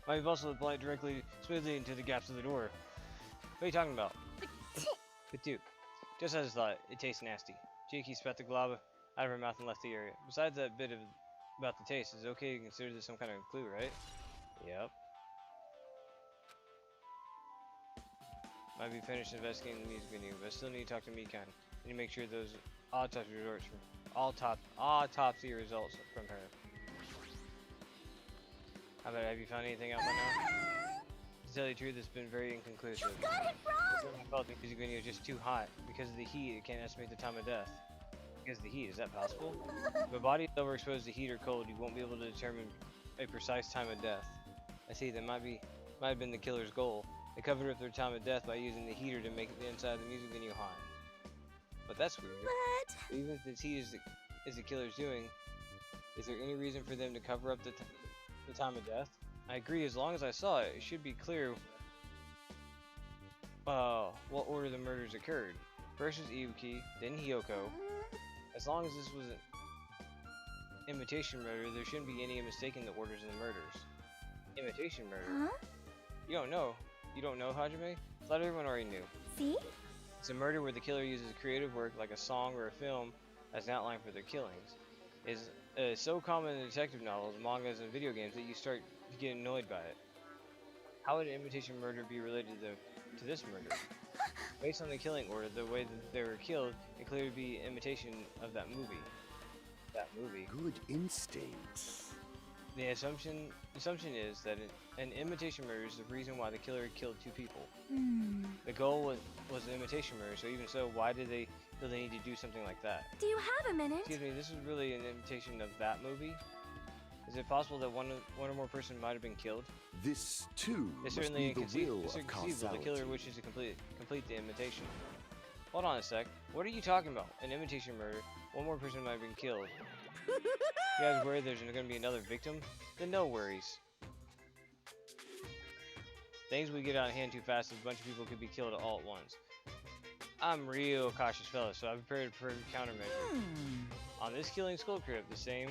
Might have also applied directly, smoothly into the gaps of the door. What are you talking about? But dude, just as I thought, it tastes nasty. Chiaki spat the glob out of her mouth and left the area. Besides that bit about the taste, it's okay to consider this some kind of clue, right? Yep. Might be finished investigating the music video, but I still need to talk to Mikan. I need to make sure those autopsy results from her. How about, have you found anything out by now? To tell you the truth, it's been very inconclusive. You got it wrong! I felt the music video is just too hot. Because of the heat, it can't estimate the time of death. Because of the heat, is that possible? If a body is overexposed to heat or cold, you won't be able to determine a precise time of death. I see, that might have been the killer's goal. They covered up their time of death by using the heater to make the inside of the music video hot. But that's weird. But... Even if this heat is the killer's doing, is there any reason for them to cover up the time of death? I agree, as long as I saw it, it should be clear what order the murders occurred. First was Ibuki, then Hiyoko. As long as this was an imitation murder, there shouldn't be any mistake in the orders of the murders. Imitation murder? Huh? You don't know. You don't know, Hajime? I thought everyone already knew. See? It's a murder where the killer uses creative work, like a song or a film, as an outline for their killings. It's so common in detective novels, mangas, and video games that you start to get annoyed by it. How would an imitation murder be related to this murder? Based on the killing order, the way that they were killed, it clearly be imitation of that movie. Good instincts. The assumption is that an imitation murder is the reason why the killer killed two people. The goal was an imitation murder, so even so, why did they feel they need to do something like that? Do you have a minute? Excuse me, this is really an imitation of that movie? Is it possible that one or more person might have been killed? This too It's must certainly be the will inconceivable. of The causality. killer wishes to complete the imitation. Hold on a sec. What are you talking about? An imitation murder? One more person might have been killed. You guys worried there's going to be another victim? Then no worries. Things we get out of hand too fast, a bunch of people could be killed all at once. I'm real cautious fella, so I've prepared for countermeasure. On this killing skull crypt, the same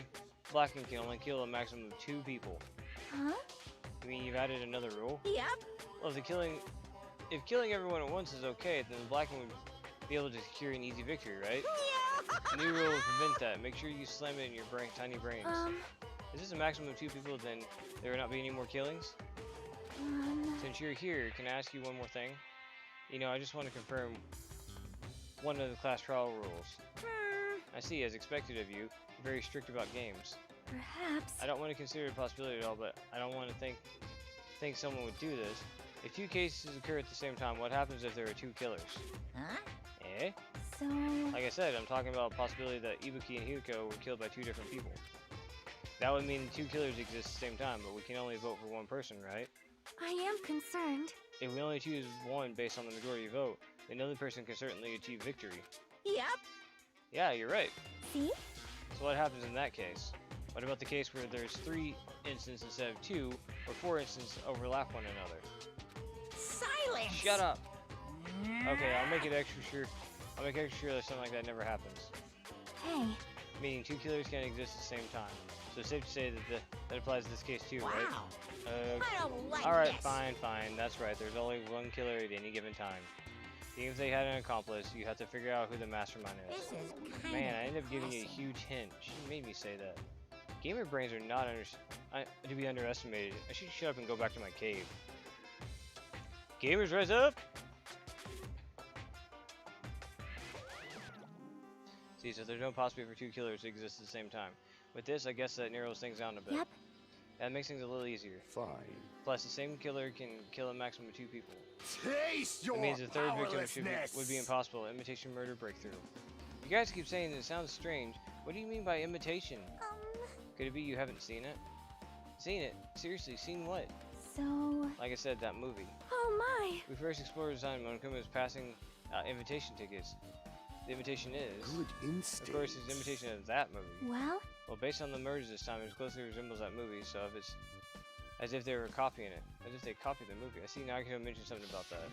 blacking can only kill a maximum of 2 people. Huh? You mean you've added another rule? Yep. Well, if killing everyone at once is okay, then the blacking would be able to secure an easy victory, right? The new rule will prevent that. Make sure you slam it in your tiny brains. Is this a maximum of 2 people, then there will not be any more killings? Since you're here, can I ask you one more thing? You know, I just want to confirm one of the class trial rules. I see, as expected of you, you're very strict about games. Perhaps. I don't want to consider it a possibility at all, but I don't want to think someone would do this. If 2 cases occur at the same time, what happens if there are 2 killers? Huh? Eh? So... Like I said, I'm talking about the possibility that Ibuki and Hiyoko were killed by 2 different people. That would mean 2 killers exist at the same time, but we can only vote for 1 person, right? I am concerned. If we only choose 1 based on the majority vote, then another person can certainly achieve victory. Yep. Yeah, you're right. See? So what happens in that case? What about the case where there's 3 instances instead of 2, or 4 instances overlap one another? Silence. Shut up! Okay, I'll make extra sure that something like that never happens. Hey. Meaning 2 killers can't exist at the same time. So it's safe to say that applies to this case too, Wow. right? I don't like Alright, this. fine. That's right. There's only 1 killer at any given time. Even if they had an accomplice, you have to figure out who the mastermind This is. is kind Man, of I ended up giving you a depressing. huge hint. She made me say that. Gamer brains are not to be underestimated. I should shut up and go back to my cave. Gamers, rise up! See, so there's no possibility for 2 killers to exist at the same time. With this, I guess that narrows things down a bit. Yep. That makes things a little easier. Fine. Plus, the same killer can kill a maximum of 2 people. Taste your That means the third victim powerlessness. would be impossible. Imitation murder breakthrough. You guys keep saying it sounds strange. What do you mean by imitation? Could it be you haven't seen it? Seen it? Seriously, seen what? So... Like I said, that movie. Oh my! We first explored the design when Kuma was passing invitation tickets. The invitation is... Good instinct. Of course, it's an imitation of that movie. Well? Well, based on the merge this time, it closely resembles that movie, so if it's... As if they were copying it. As if they copied the movie. I see Nagito mentioned something about that.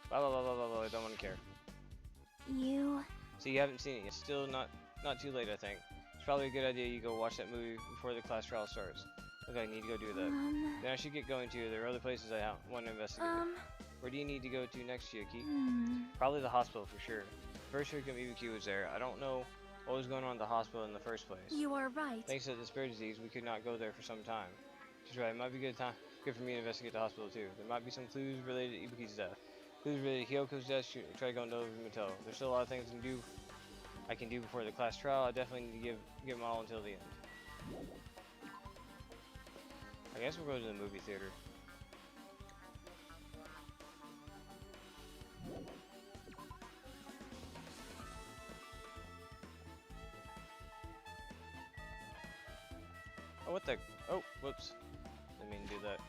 Blah blah blah blah blah blah, I don't want to care. You... So you haven't seen it yet. Still not too late, I think. It's probably a good idea you go watch that movie before the class trial starts. Okay, I need to go do that. Then I should get going too. There are other places I want to investigate. Where do you need to go to next, Yuki? Probably the hospital for sure. First victim Ibuki was there. I don't know what was going on at the hospital in the first place. You are right. Thanks to the spirit disease, we could not go there for some time. She's right. It might be good for me to investigate the hospital too. There might be some clues related to Ibuki's death. Clues related to Hyoko's death. Try going to over the motel. There's still a lot of things I can do before the class trial. I definitely need to give them all until the end. I guess we'll go to the movie theater. Oh, what the? Oh, whoops. Didn't mean to do that.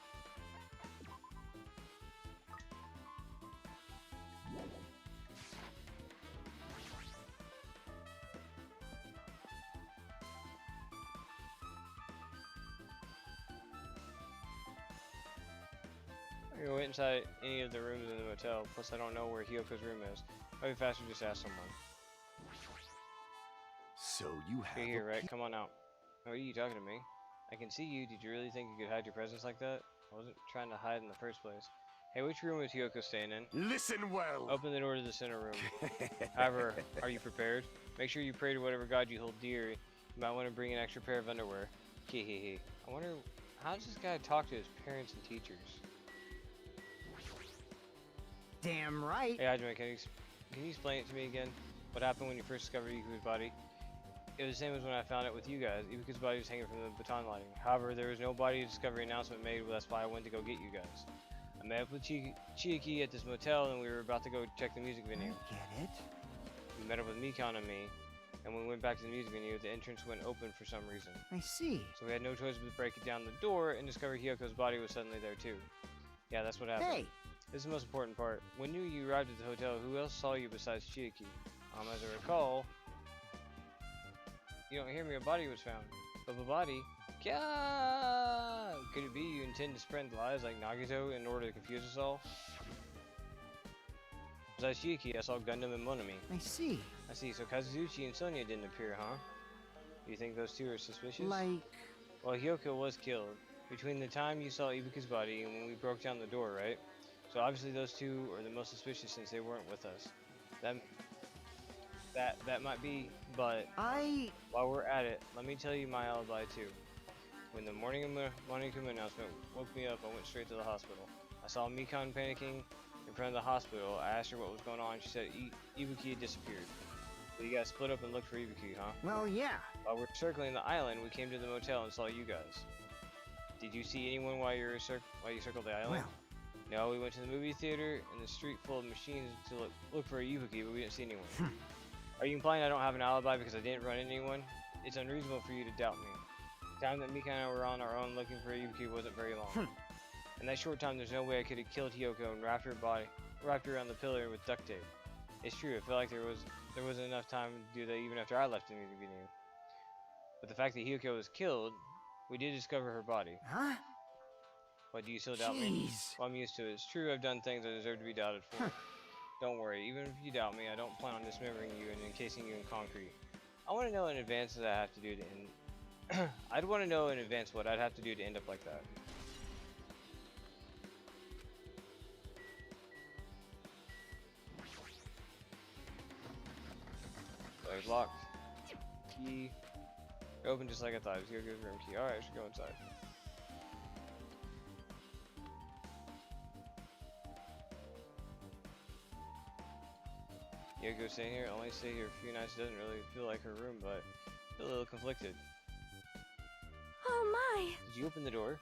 I'm gonna wait inside any of the rooms in the motel, plus I don't know where Hyoko's room is. Might be faster just ask someone. So you have You're here, a right? Come on out. Oh, are you talking to me? I can see you. Did you really think you could hide your presence like that? I wasn't trying to hide in the first place. Hey, which room is Hyoko staying in? Listen well. Open the door to the center room. However, are you prepared? Make sure you pray to whatever god you hold dear. You might want to bring an extra pair of underwear. Hehehe. I wonder, how does this guy talk to his parents and teachers? Damn right. Hey, Hajime, can you explain it to me again? What happened when you first discovered Ibuku's body? It was the same as when I found it with you guys. Ibuku's body was hanging from the baton lighting. However, there was no body discovery announcement made, that's why I went to go get you guys. I met up with Chiaki at this motel, and we were about to go check the music venue. I get it. We met up with Mikan and me, and when we went back to the music venue, the entrance went open for some reason. I see. So we had no choice but to break it down the door and discover Hyoko's body was suddenly there too. Yeah, that's what happened. Hey! This is the most important part. When you arrived at the hotel, who else saw you besides Chiaki? As I recall, you don't hear me, a body was found. But the body? Kya! Could it be you intend to spread lies like Nagito in order to confuse us all? Besides Chiaki, I saw Gundam and Monami. I see. I see, so Kazuchi and Sonia didn't appear, huh? Do you think those two are suspicious? Like... Well, Hyoko was killed between the time you saw Ibuku's body and when we broke down the door, right? So obviously those two are the most suspicious since they weren't with us. That might be, but while we're at it, let me tell you my alibi too. When the morning Kuma announcement woke me up, I went straight to the hospital. I saw Mikan panicking in front of the hospital. I asked her what was going on. She said Ibuki had disappeared. So you guys split up and looked for Ibuki, huh? Well, yeah. While we're circling the island, we came to the motel and saw you guys. Did you see anyone while you circled the island? Well. No, we went to the movie theater in the street full of machines to look for a Ibuki, but we didn't see anyone. Are you implying I don't have an alibi because I didn't run into anyone? It's unreasonable for you to doubt me. The time that Mika and I were on our own looking for Ibuki wasn't very long. In that short time, there's no way I could have killed Hyoko and wrapped her around the pillar with duct tape. It's true, I feel like there wasn't enough time to do that even after I left the music video. But the fact that Hyoko was killed, we did discover her body. Huh? What, do you still doubt me? Well, I'm used to it. It's true I've done things I deserve to be doubted for. Don't worry, even if you doubt me, I don't plan on dismembering you and encasing you in concrete. I want to know in advance what I have to do to end... I'd want to know in advance what I'd have to do to end up like that. Door's locked. Key. Open just like I thought. It's Yoko's room key. Alright, I should go inside. Yoko's staying here. Only stay here a few nights. Doesn't really feel like her room, but I feel a little conflicted. Oh my. Did you open the door?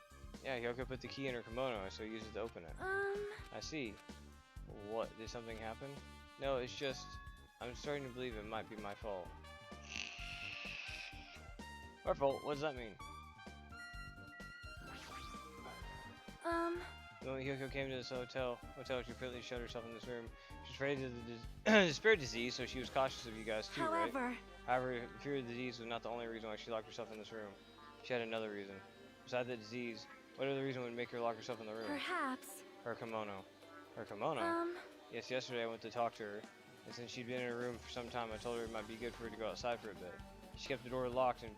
Yeah, Hyoko put the key in her kimono, so I used it to open it. I see. What? Did something happen? No, it's just... I'm starting to believe it might be my fault. Our fault? What does that mean? When Hyoko came to this hotel, she repeatedly shut herself in this room. She's afraid of the spirit disease, so she was cautious of you guys too, right? However, the fear of the disease was not the only reason why she locked herself in this room. She had another reason. Besides the disease, what other reason would make her lock herself in the room? Perhaps. Her kimono. Her kimono? Yes, yesterday I went to talk to her, and since she'd been in her room for some time, I told her it might be good for her to go outside for a bit. She kept the door locked, and,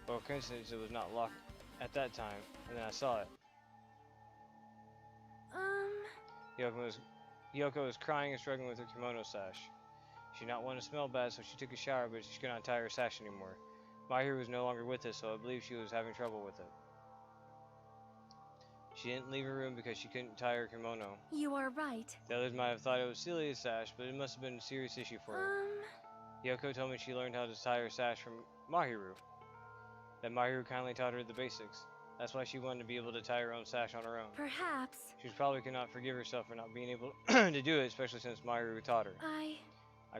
well, coincidence, it was not locked at that time, and then I saw it. Hyoko was crying and struggling with her kimono sash. She did not want to smell bad, so she took a shower, but she could not tie her sash anymore. Mahiru was no longer with us, so I believe she was having trouble with it. She didn't leave her room because she couldn't tie her kimono. You are right. The others might have thought it was silly a sash, but it must have been a serious issue for her. Hyoko told me she learned how to tie her sash from Mahiru. That Mahiru kindly taught her the basics. That's why she wanted to be able to tie her own sash on her own. Perhaps. She probably could not forgive herself for not being able to do it, especially since Mahiru taught her. I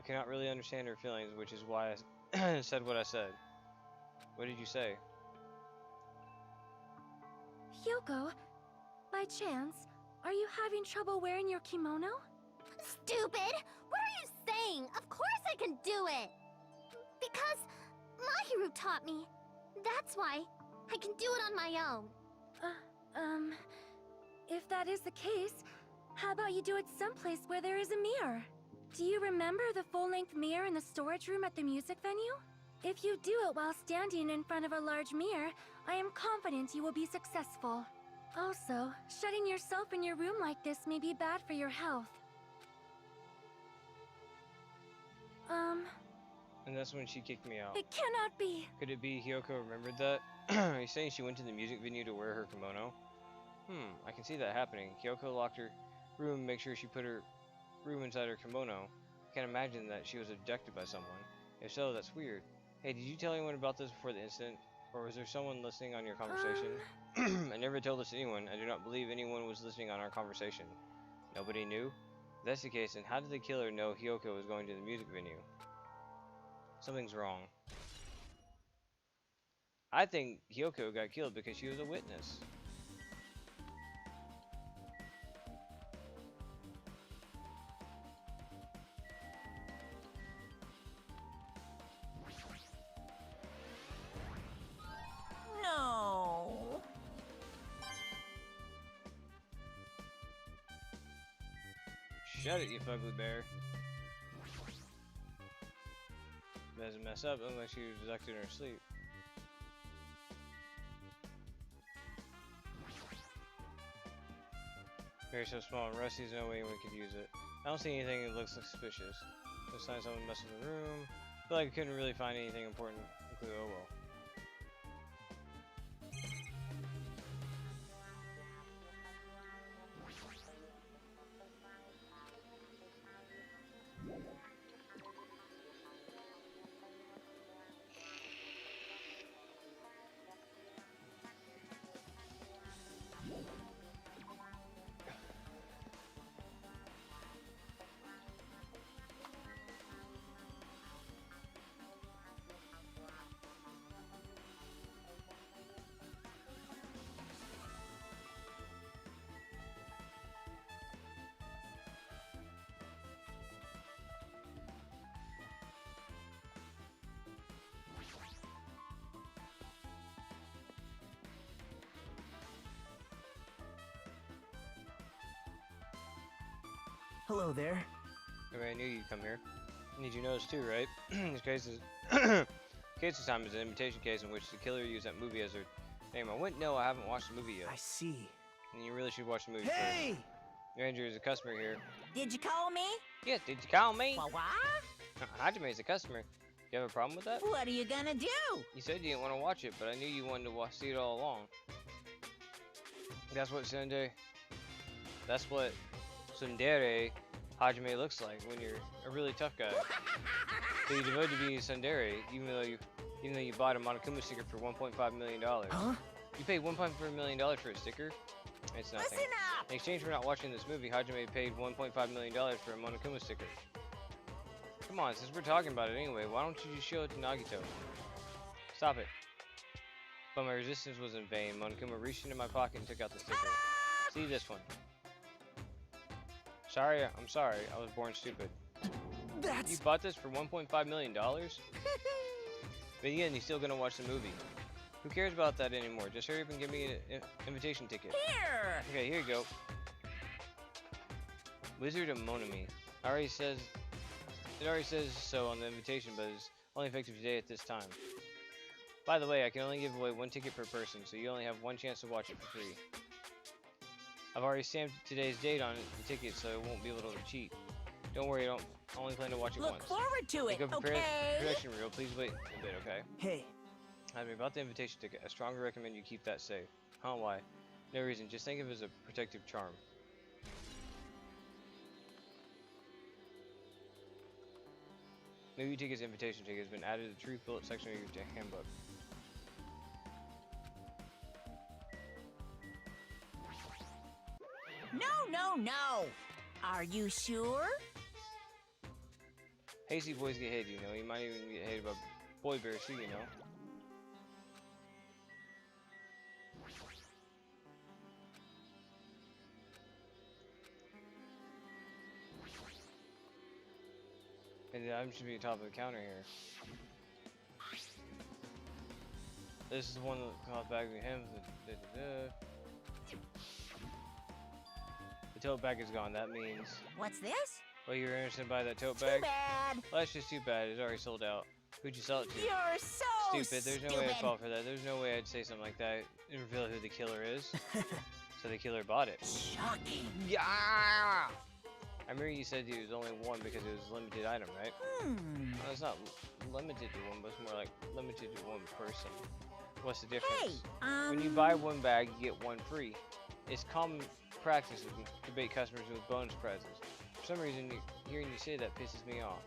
cannot really understand her feelings, which is why I said what I said. What did you say? Hyoko, by chance, are you having trouble wearing your kimono? Stupid! What are you saying? Of course I can do it! Because Mahiru taught me. That's why I can do it on my own. If that is the case, how about you do it someplace where there is a mirror? Do you remember the full-length mirror in the storage room at the music venue? If you do it while standing in front of a large mirror, I am confident you will be successful. Also, shutting yourself in your room like this may be bad for your health. And that's when she kicked me out. It cannot be! Could it be Hyoko remembered that? Are you saying she went to the music venue to wear her kimono? I can see that happening. Hyoko locked her room and make sure she put her room inside her kimono. I can't imagine that she was abducted by someone. If so, that's weird. Hey, did you tell anyone about this before the incident? Or was there someone listening on your conversation? I never told this to anyone. I do not believe anyone was listening on our conversation. Nobody knew? If that's the case, then how did the killer know Hyoko was going to the music venue? Something's wrong. I think Hyoko got killed because she was a witness. No. Shut it, you fugly bear. Doesn't mess up unless she was abducted in her sleep. Very so small and rusty, there's no way anyone could use it. I don't see anything that looks suspicious. No sign someone messed with the room. I feel like I couldn't really find anything important, including oh well. Hello there. I mean, I knew you'd come here. Need you notice too, right? This case is case this time is an imitation case in which the killer used that movie as their name. I wouldn't know. I haven't watched the movie yet. I see. And you really should watch the movie Hey! first. Ranger is a customer here. Did you call me? Yeah, did you call me? What? Hajime is a customer. You have a problem with that? What are you gonna do? You said you didn't want to watch it, but I knew you wanted to see it all along. That's what tsundere Hajime looks like when you're a really tough guy. So you devoted to being a tsundere, even though you bought a Monokuma sticker for $1.5 million. Huh? You paid $1.4 million for a sticker? It's nothing. Listen up! In exchange for not watching this movie, Hajime paid $1.5 million for a Monokuma sticker. Come on, since we're talking about it anyway, why don't you just show it to Nagito? Stop it. But my resistance was in vain. Monokuma reached into my pocket and took out the sticker. See this one. Sorry, I'm sorry. I was born stupid. You bought this for $1.5 million? But again, you're still gonna watch the movie. Who cares about that anymore? Just hurry up and give me an invitation ticket. Here! Okay, here you go. Wizard of Monami. It already says so on the invitation, but it's only effective today at this time. By the way, I can only give away one ticket per person, so you only have one chance to watch it for free. I've already stamped today's date on the ticket, so I won't be able to cheat. Don't worry, I don't only plan to watch it once. Look forward to it, Think of okay? production reel. Please wait a bit, okay? Hey, I mean, about the invitation ticket, I strongly recommend you keep that safe. Huh, why? No reason, just think of it as a protective charm. Movie tickets invitation ticket has been added to the Truth Bullet section of your handbook. No! Are you sure? Hasty boys get hated, you know. You might even get hated by boy bears too, you know. And I should be top of the counter here. This is the one that caught back with him. The tote bag is gone. That means. What's this? Well, you're interested by that tote Too bag? bad. Well, that's just too bad. It's already sold out. Who'd you sell it to? You're so Stupid. There's no way I'd fall for that. There's no way I'd say something like that and reveal who the killer is. So the killer bought it. Shocking. Yeah! I remember you said it was only one because it was a limited item, right? Well, it's not limited to one, but it's more like limited to one person. What's the difference? Hey, When you buy one bag, you get one free. It's common practice to bait customers with bonus prizes. For some reason, hearing you say that pisses me off.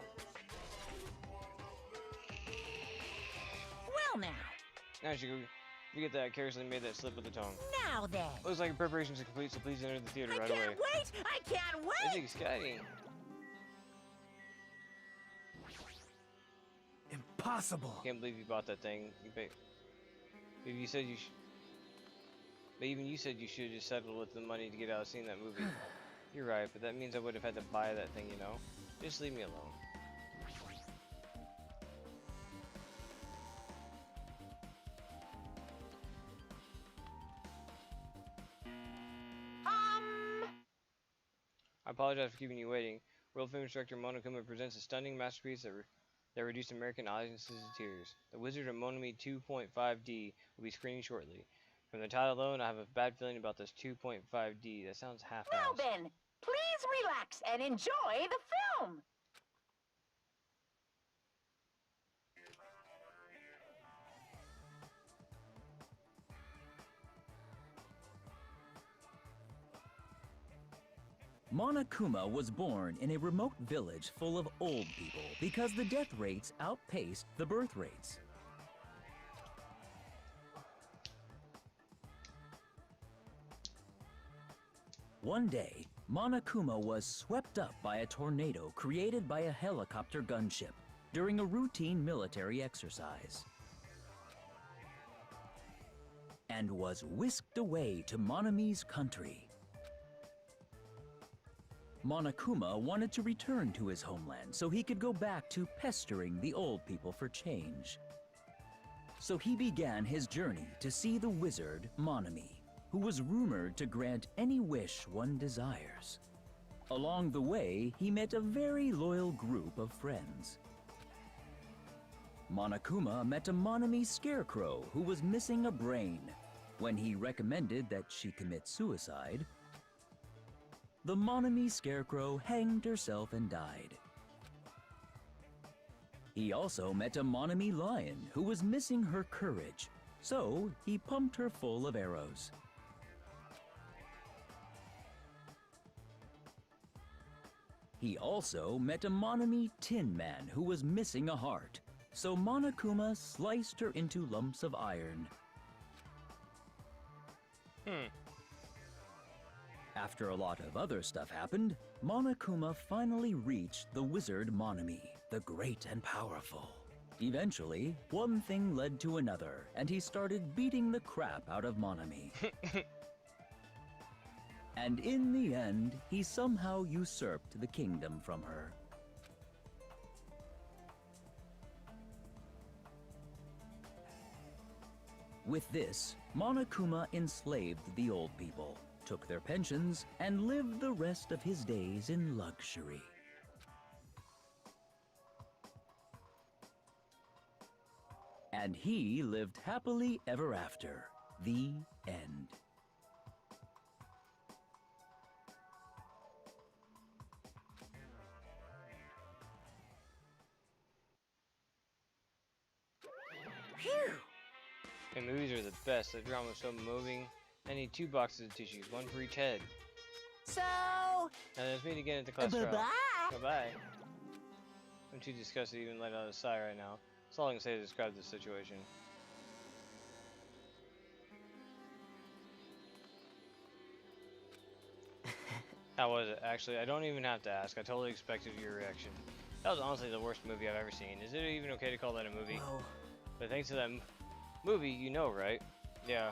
Well now. Now you go forget that I carelessly made that slip of the tongue. Now then. Looks like your preparations are complete, so please enter the theater right away. I can't It's wait! exciting. impossible. Can't believe you bought that thing. You said you but even you said you should have just settled with the money to get out of seeing that movie. You're right, but that means I would have had to buy that thing, you know? Just leave me alone. I apologize for keeping you waiting. World famous director Monokuma presents a stunning masterpiece that reduced American audiences to tears. The Wizard of Monami 2.5D will be screening shortly. From the title alone, I have a bad feeling about this 2.5D. That sounds Now half-assed. then, please relax and enjoy the film. Monokuma was born in a remote village full of old people because the death rates outpaced the birth rates. One day, Monokuma was swept up by a tornado created by a helicopter gunship during a routine military exercise, and was whisked away to Monami's country. Monokuma wanted to return to his homeland so he could go back to pestering the old people for change. So he began his journey to see the wizard Monami, who was rumored to grant any wish one desires. Along the way, he met a very loyal group of friends. Monokuma met a Monami scarecrow who was missing a brain. When he recommended that she commit suicide, the Monami scarecrow hanged herself and died. He also met a Monami lion who was missing her courage, so he pumped her full of arrows. He also met a Monami Tin Man who was missing a heart, so Monokuma sliced her into lumps of iron. After a lot of other stuff happened, Monokuma finally reached the wizard Monami, the great and powerful. Eventually, one thing led to another, and he started beating the crap out of Monami. And in the end, he somehow usurped the kingdom from her. With this, Monokuma enslaved the old people, took their pensions, and lived the rest of his days in luxury. And he lived happily ever after. The end. Phew! And movies are the best. The drama is so moving. I need 2 boxes of tissues, 1 for each head. So... And let's meet again at the class trial. Bye-bye! Bye-bye. I'm too disgusted to even let out a sigh right now. That's all I can say to describe this situation. How was it? Actually, I don't even have to ask. I totally expected your reaction. That was honestly the worst movie I've ever seen. Is it even okay to call that a movie? Whoa. But thanks to that movie, you know, right? Yeah.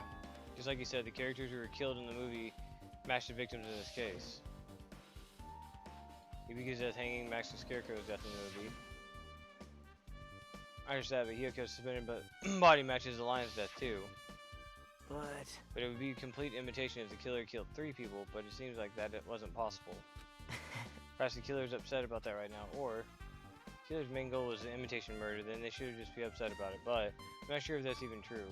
Just like you said, the characters who were killed in the movie matched the victims in this case. Ibika's death hanging matched the Scarecrow's death in the movie. I understand, but Hyoko's suspended body matches the Lion's death too. But it would be a complete imitation if the killer killed 3 people, but it seems like that it wasn't possible. Perhaps the killer's upset about that right now, or the killer's main goal was an imitation murder, then they should just be upset about it, but I'm not sure if that's even true.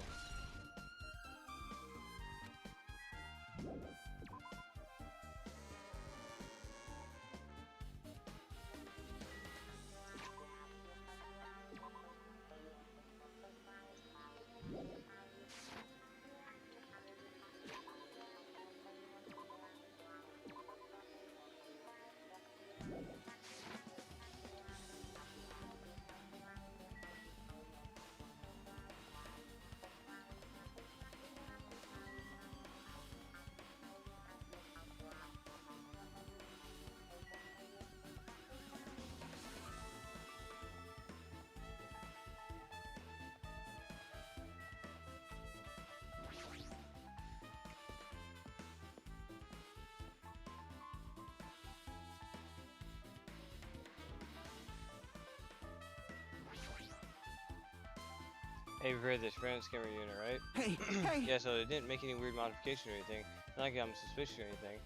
Hey, you've heard this surveillance camera unit, right? Hey, hey! Yeah, so it didn't make any weird modification or anything. Not like I'm suspicious or anything.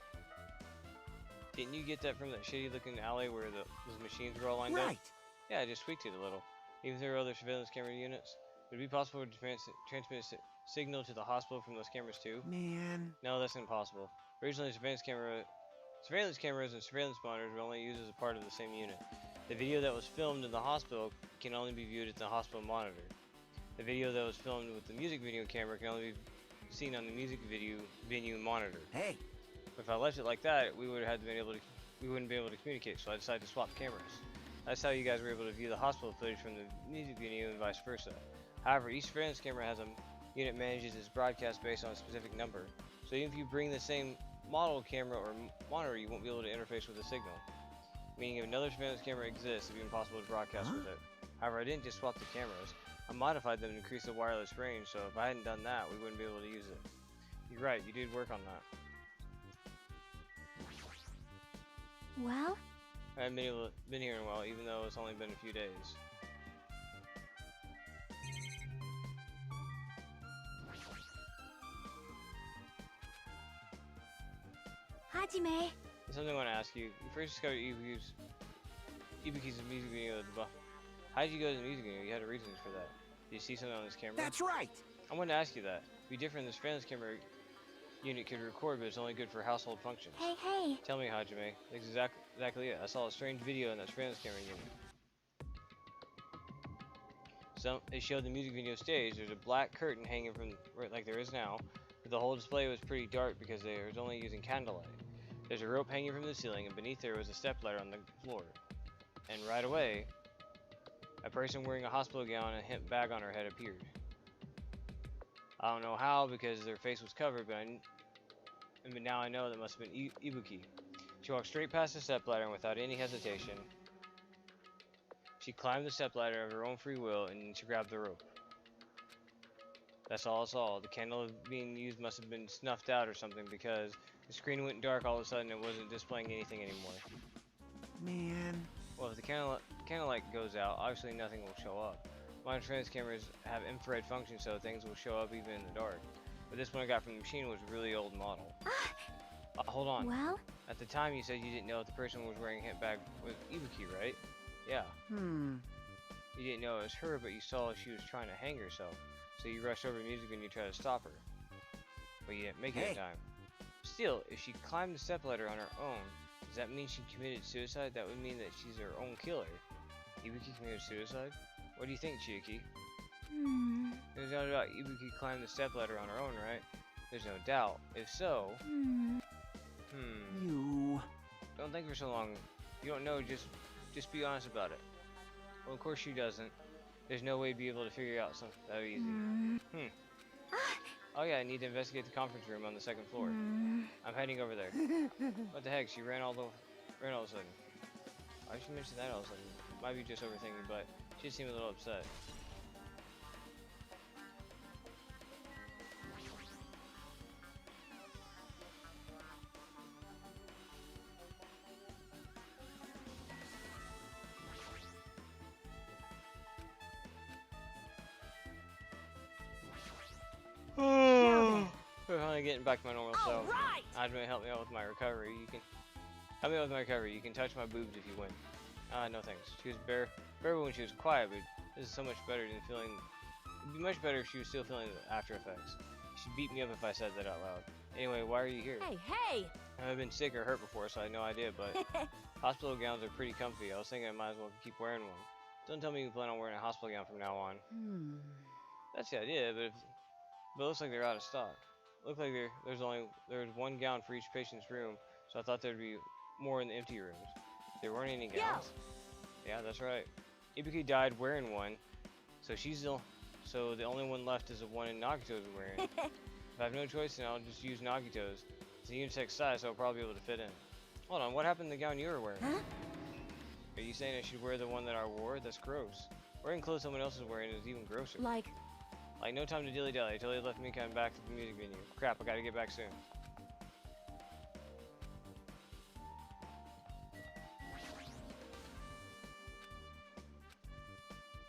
Didn't you get that from that shitty looking alley where those machines were all lined up? Right! Yeah, I just tweaked it a little. Even if there are other surveillance camera units, would it be possible to transmit a signal to the hospital from those cameras too? Man... No, that's impossible. Originally, surveillance cameras and surveillance monitors were only used as a part of the same unit. The video that was filmed in the hospital can only be viewed at the hospital monitor. The video that was filmed with the music video camera can only be seen on the music venue monitor. Hey! But if I left it like that, we wouldn't be able to communicate, so I decided to swap cameras. That's how you guys were able to view the hospital footage from the music video and vice versa. However, each surveillance camera has a unit manages its broadcast based on a specific number. So even if you bring the same model camera or monitor, you won't be able to interface with the signal. Meaning if another surveillance camera exists, it would be impossible to broadcast with it. However, I didn't just swap the cameras. I modified them to increase the wireless range, so if I hadn't done that, we wouldn't be able to use it. You're right, you did work on that. Well? I haven't been here in a while, even though it's only been a few days. Hajime. There's something I want to ask you. You first discovered Ibuki's music video. How did you go to the music video? You had a reason for that. Did you see something on this camera? That's right! I wanted to ask you that. It'd be different if the surveillance camera unit could record, but it's only good for household functions. Hey, hey! Tell me, Hajime. That's exactly it. I saw a strange video in that surveillance camera unit. So, it showed the music video stage. There's a black curtain hanging from, like there is now, but the whole display was pretty dark because they was only using candlelight. There's a rope hanging from the ceiling, and beneath there was a stepladder on the floor. And right away, a person wearing a hospital gown and a hemp bag on her head appeared. I don't know how, because their face was covered, but now I know that must have been Ibuki. She walked straight past the stepladder, and without any hesitation, she climbed the stepladder of her own free will, and she grabbed the rope. That's all I saw. The candle being used must have been snuffed out or something, because the screen went dark all of a sudden and wasn't displaying anything anymore. Man. Well, if the candle light goes out, obviously nothing will show up. Modern surveillance cameras have infrared function, so things will show up even in the dark. But this one I got from the machine was a really old model. Hold on. Well? At the time you said you didn't know if the person was wearing a hemp bag with Ibuki, right? Yeah. You didn't know it was her, but you saw she was trying to hang herself. So you rushed over to music and you tried to stop her. But you didn't make it in time. Still, if she climbed the stepladder on her own, does that mean she committed suicide? That would mean that she's her own killer. Ibuki committed suicide? What do you think, Chiaki? There's no doubt Ibuki climbed the stepladder on her own, right? There's no doubt. If so... You... Don't think for so long. You don't know, just be honest about it. Well, of course she doesn't. There's no way to be able to figure out something that easy. Oh yeah, I need to investigate the conference room on the second floor. I'm heading over there. What the heck? She ran all of a sudden. Why did she mention that all of a sudden? Might be just overthinking, but she seemed a little upset. We're finally getting back to my normal self. Hajime, help me out with my recovery. You can help me out with my recovery. You can touch my boobs if you win. No thanks. She was bare when she was quiet, but this is so much better than feeling. It'd be much better if she was still feeling the after effects. She'd beat me up if I said that out loud. Anyway, why are you here? Hey! I've been sick or hurt before, so I had no idea, but hospital gowns are pretty comfy. I was thinking I might as well keep wearing one. Don't tell me you plan on wearing a hospital gown from now on. That's the idea, but it looks like they're out of stock. Looked like there's one gown for each patient's room, so I thought there'd be more in the empty rooms. There weren't any gowns. Yeah, that's right. Ibuki died wearing one, so the only one left is the one Nagito's wearing. If I have no choice, then I'll just use Nagito's. It's a unisex size, so I'll probably be able to fit in. Hold on, what happened to the gown you were wearing? Are you saying I should wear the one that I wore? That's gross. Wearing clothes someone else is wearing is even grosser. Like no time to dilly-dally. I totally left me coming back to the music venue. Crap, I gotta get back soon.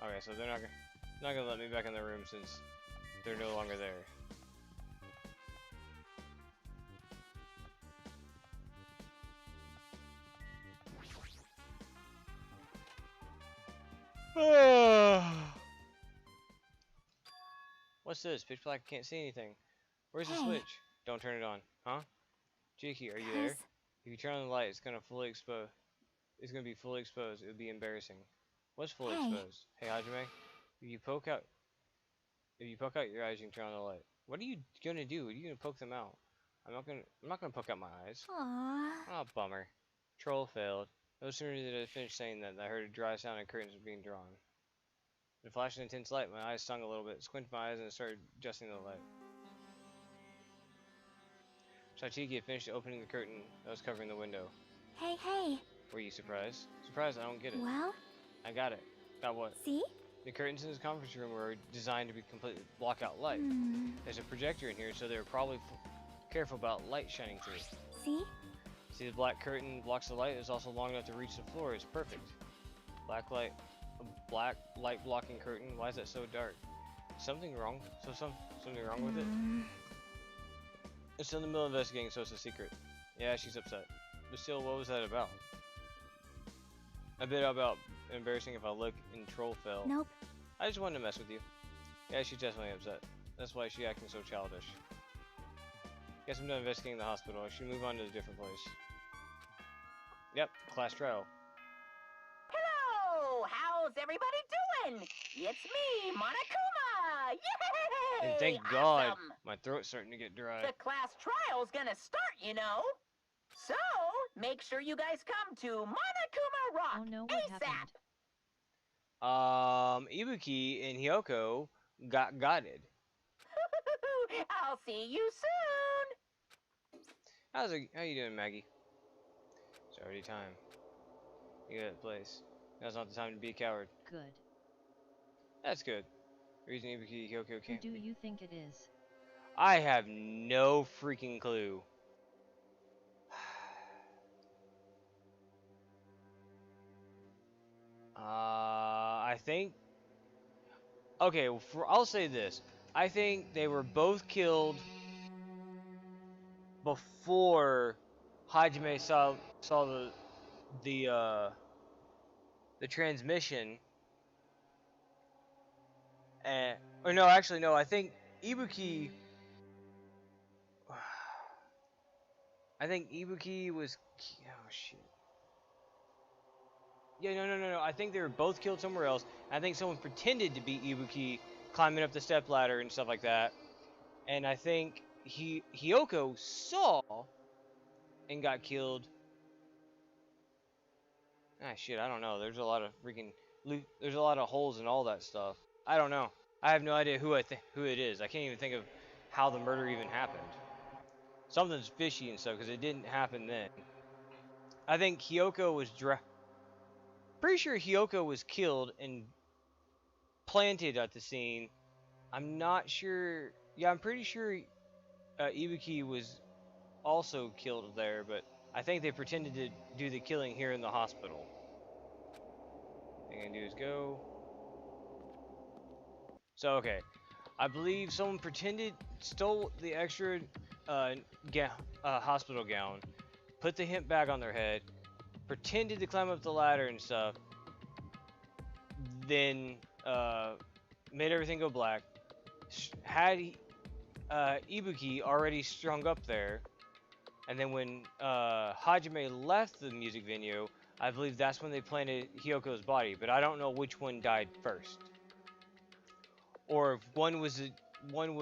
Okay, so they're not gonna let me back in the room since they're no longer there. What's this? Pitch black, I can't see anything. Where's the switch? Don't turn it on. Huh? Jiki, are you there? If you turn on the light, it's gonna be fully exposed. It would be embarrassing. What's fully exposed? Hey, Hajime, if you poke out your eyes, you can turn on the light. What are you gonna do? Are you gonna poke them out? I'm not gonna poke out my eyes. Oh, bummer. Troll failed. No sooner did I finish saying that, I heard a dry sound and curtains were being drawn. In a flash of intense light, my eyes stung a little bit. Squinted my eyes and started adjusting the light. Shachiki had finished opening the curtain that was covering the window. Hey! Were you surprised? Surprised? I don't get it. Well? I got it. Got what? See? The curtains in this conference room were designed to be completely block out light. There's a projector in here, so they were probably careful about light shining through. See the black curtain blocks the light. It's also long enough to reach the floor. It's perfect. Black light blocking curtain. Why is that so dark? Something wrong? Something wrong with it? It's still in the middle of investigating, so it's a secret. Yeah, she's upset. But still, what was that about? A bit about embarrassing if I look and troll fell. Nope. I just wanted to mess with you. Yeah, she's definitely upset. That's why she's acting so childish. Guess I'm done investigating the hospital. I should move on to a different place. Yep, class trial. Hello! How's everybody doing? It's me, Monokuma! Yay! And thank God, my throat's starting to get dry. The class trial's gonna start, you know. So, make sure you guys come to Monokuma Rock Oh no, what ASAP! happened? Ibuki and Hyoko got gotted. I'll see you soon! How you doing, Maggie? It's already time. You got a place. Now's not the time to be a coward. Good. That's good. The reason Ibuki and Hyoko Who can't do be. you think it is? I have no freaking clue. I think. Okay, well, I'll say this. I think they were both killed before Hajime saw the the transmission. And or no, actually no. I think Ibuki. I think Ibuki was. Oh shit. Yeah, no. I think they were both killed somewhere else. I think someone pretended to be Ibuki climbing up the step ladder and stuff like that. And I think Hyoko saw and got killed. Ah, shit, I don't know. There's a lot of freaking there's a lot of holes in all that stuff. I don't know. I have no idea who who it is. I can't even think of how the murder even happened. Something's fishy and stuff because it didn't happen then. I think Hyoko was pretty sure Hyoko was killed and planted at the scene. I'm not sure. Yeah, I'm pretty sure Ibuki was also killed there, but I think they pretended to do the killing here in the hospital. All I can do is go. So okay, I believe someone stole the extra hospital gown, put the hemp bag on their head, pretended to climb up the ladder and stuff, then made everything go black. Had Ibuki already strung up there, and then when Hajime left the music venue, I believe that's when they planted Hyoko's body, but I don't know which one died first. Or if one was if one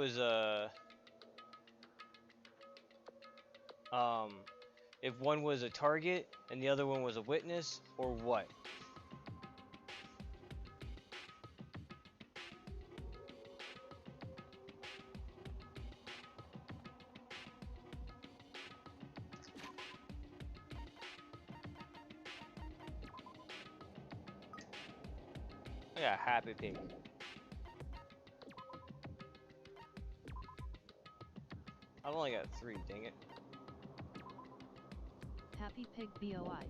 was a target and the other one was a witness, or what. I got a happy pig. I've only got 3, dang it. Happy Pig BOI.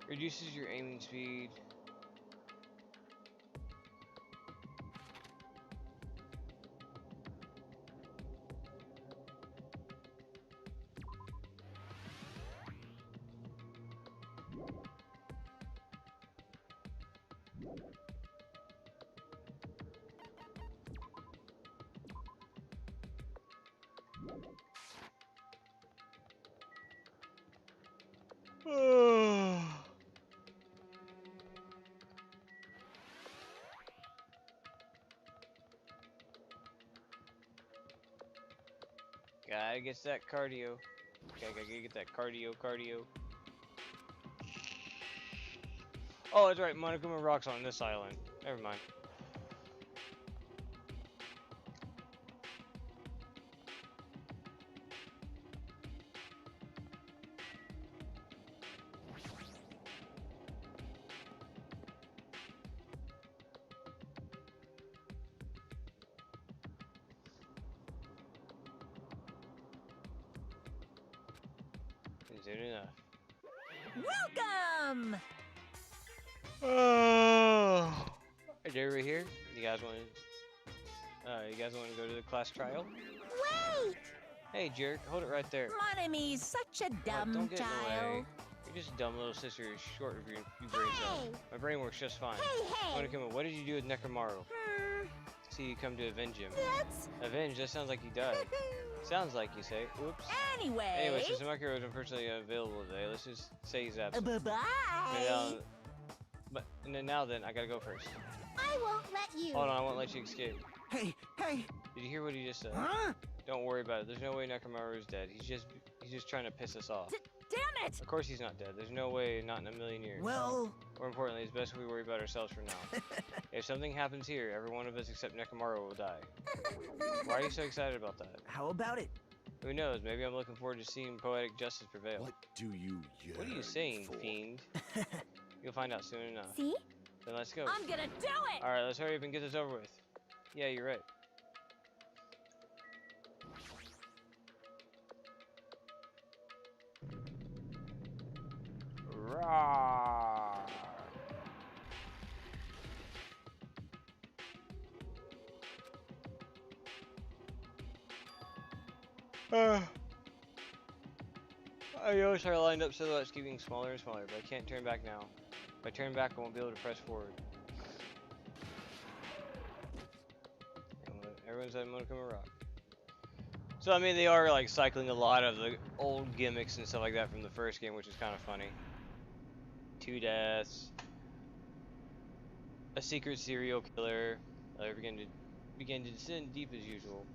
Reduces your aiming speed. Gotta get that cardio. Gotta get that cardio. Oh, that's right. Monokuma Rock's on this island. Never mind. Soon enough. Welcome! Oh. Hey, over here. You guys want to go to the class trial? Wait! Hey, jerk, hold it right there. Monomy's such a dumb Don't get in the way. child. You're just a dumb little sister, short of your brain cells. My brain works just fine. Monokuma, what did you do with Nekomaru? See, you come to avenge him. Avenge? That sounds like he died. Sounds like you say. Oops. Anyway, since Makiro is unfortunately unavailable today, let's just say he's absent. Bye-bye. Now then, I gotta go first. I won't let you. Hold on, I won't let you escape. Hey, hey! Did you hear what he just said? Huh? Don't worry about it. There's no way Nekomaru is dead. He's just trying to piss us off. Damn it! Of course he's not dead. There's no way, not in a million years. Well... More importantly, it's best we worry about ourselves for now. If something happens here, every one of us except Nekomaru will die. Why are you so excited about that? How about it? Who knows? Maybe I'm looking forward to seeing poetic justice prevail. What do you yearn What are you saying, for? fiend? You'll find out soon enough. See? Then let's go. I'm gonna do it! Alright, let's hurry up and get this over with. Yeah, you're right. Rawr. I noticed our lined up silhouettes keep getting smaller and smaller, but I can't turn back now. If I turn back, I won't be able to press forward. Everyone's at Monokuma Rock. So I mean, they are like cycling a lot of the old gimmicks and stuff like that from the first game, which is kind of funny. 2 deaths, a secret serial killer. Began to descend deep as usual.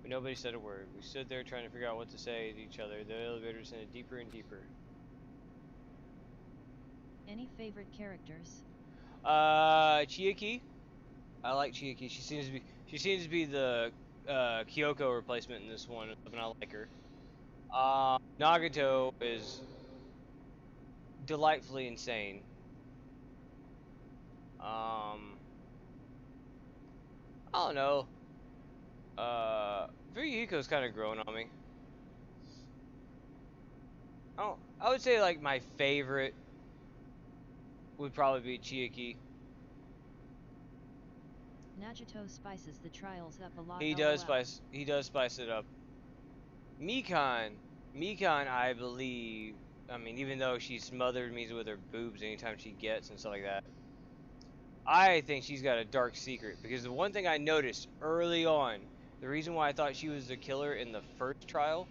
But nobody said a word. We stood there trying to figure out what to say to each other. The elevator descended deeper and deeper. Any favorite characters? Chiaki. I like Chiaki. She seems to be the Kyoko replacement in this one, and I like her. Nagato is delightfully insane. I don't know. Fuyuhiko's kind of growing on me. Oh, I would say like my favorite would probably be Chiaki. Nagito spices the trials up a lot. He does spice it up. Mikan, I believe. I mean, even though she smothered me with her boobs anytime she gets and stuff like that, I think she's got a dark secret. Because the one thing I noticed early on, the reason why I thought she was the killer in the first trial,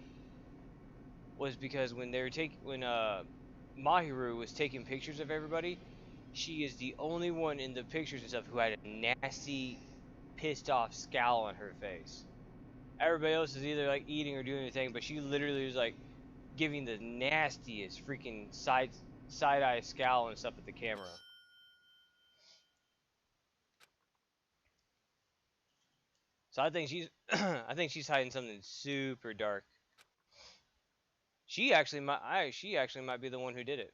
was because when Mahiru was taking pictures of everybody, she is the only one in the pictures and stuff who had a nasty, pissed off scowl on her face. Everybody else is either like eating or doing anything, but she literally was like giving the nastiest freaking side-eye scowl and stuff at the camera. So I think she's hiding something super dark. She actually might be the one who did it.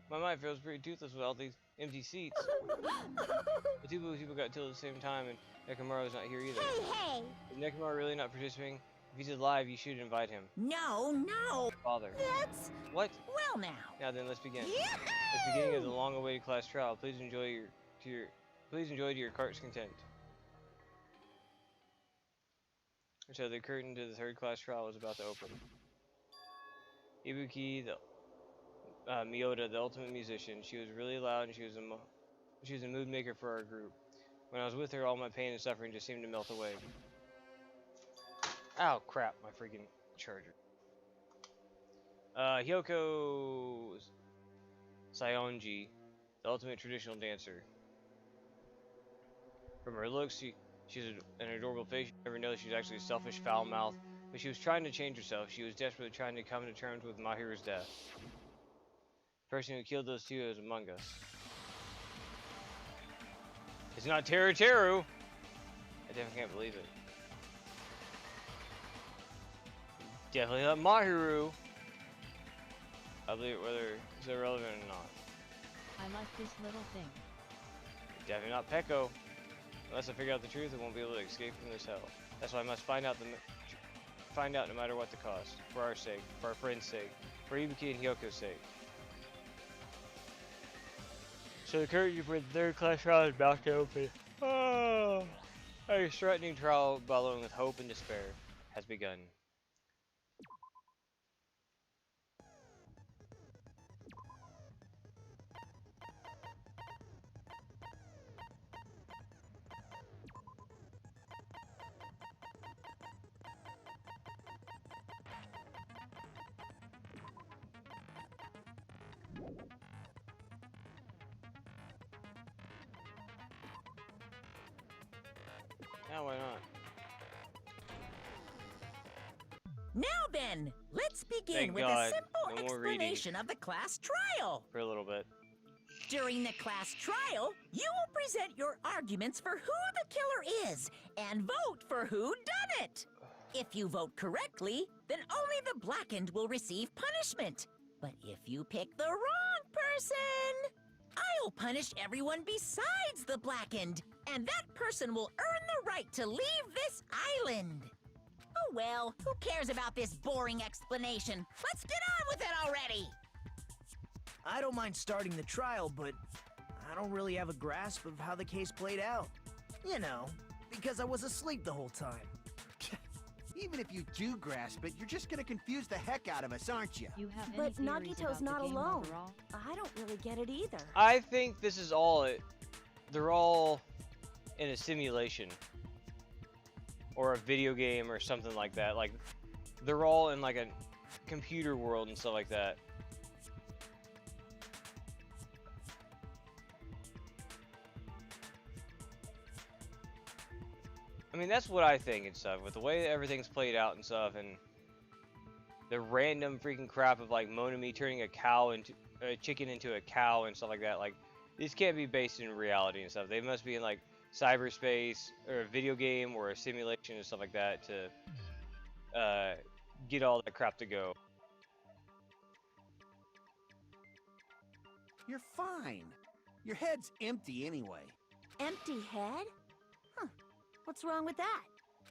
My mind feels pretty toothless with all these empty seats. The two people got killed at the same time, and Nekomaru's not here either. Hey! Is Nekomaru really not participating? If he's alive, you should invite him. No! Father. That's... What? Well now. Now then, let's begin. It's the beginning of the long-awaited class trial. Please enjoy to your heart's content. So the curtain to the third class trial is about to open. Ibuki, Miyota, the ultimate musician. She was really loud and she was a mood maker for our group. When I was with her, all my pain and suffering just seemed to melt away. Ow, crap, my freaking charger. Hyoko Saionji, the ultimate traditional dancer. From her looks, she's an adorable face. You never know she's actually a selfish, foul mouth. But she was trying to change herself. She was desperately trying to come to terms with Mahiru's death. The person who killed those two is among us. It's not Teru Teru! I definitely can't believe it. Definitely not Mahiru! I believe it whether it's irrelevant or not. I like this little thing. Definitely not Peko. Unless I figure out the truth, I won't be able to escape from this hell. That's why I must find out no matter what the cost. For our sake, for our friends' sake, for Ibuki and Hyoko's sake. So the curtain for the third class trial is about to open. Oh. A threatening trial bellowing with hope and despair has begun. Yeah, why not? Now then, let's begin Thank with God. a simple No more reading. explanation of the class trial. For a little bit. During the class trial, you will present your arguments for who the killer is and vote for who done it. If you vote correctly, then only the blackened will receive punishment. But if you pick the wrong person, I'll punish everyone besides the blackened, and that person will earn the right to leave this island. Oh well, who cares about this boring explanation? Let's get on with it already! I don't mind starting the trial, but I don't really have a grasp of how the case played out. You know, because I was asleep the whole time. Even if you do grasp it, you're just gonna confuse the heck out of us, aren't you? You have any But theories Nagito's about the not game alone. overall? I don't really get it either. I think this is all it. They're all in a simulation. Or a video game or something like that. Like, they're all in like a computer world and stuff like that. I mean, that's what I think and stuff, with the way that everything's played out and stuff, and the random freaking crap of like Monami turning a chicken into a cow and stuff like that. Like, these can't be based in reality and stuff. They must be in like cyberspace or a video game or a simulation and stuff like that to get all that crap to go. You're fine. Your head's empty anyway. Empty head? Huh. What's wrong with that?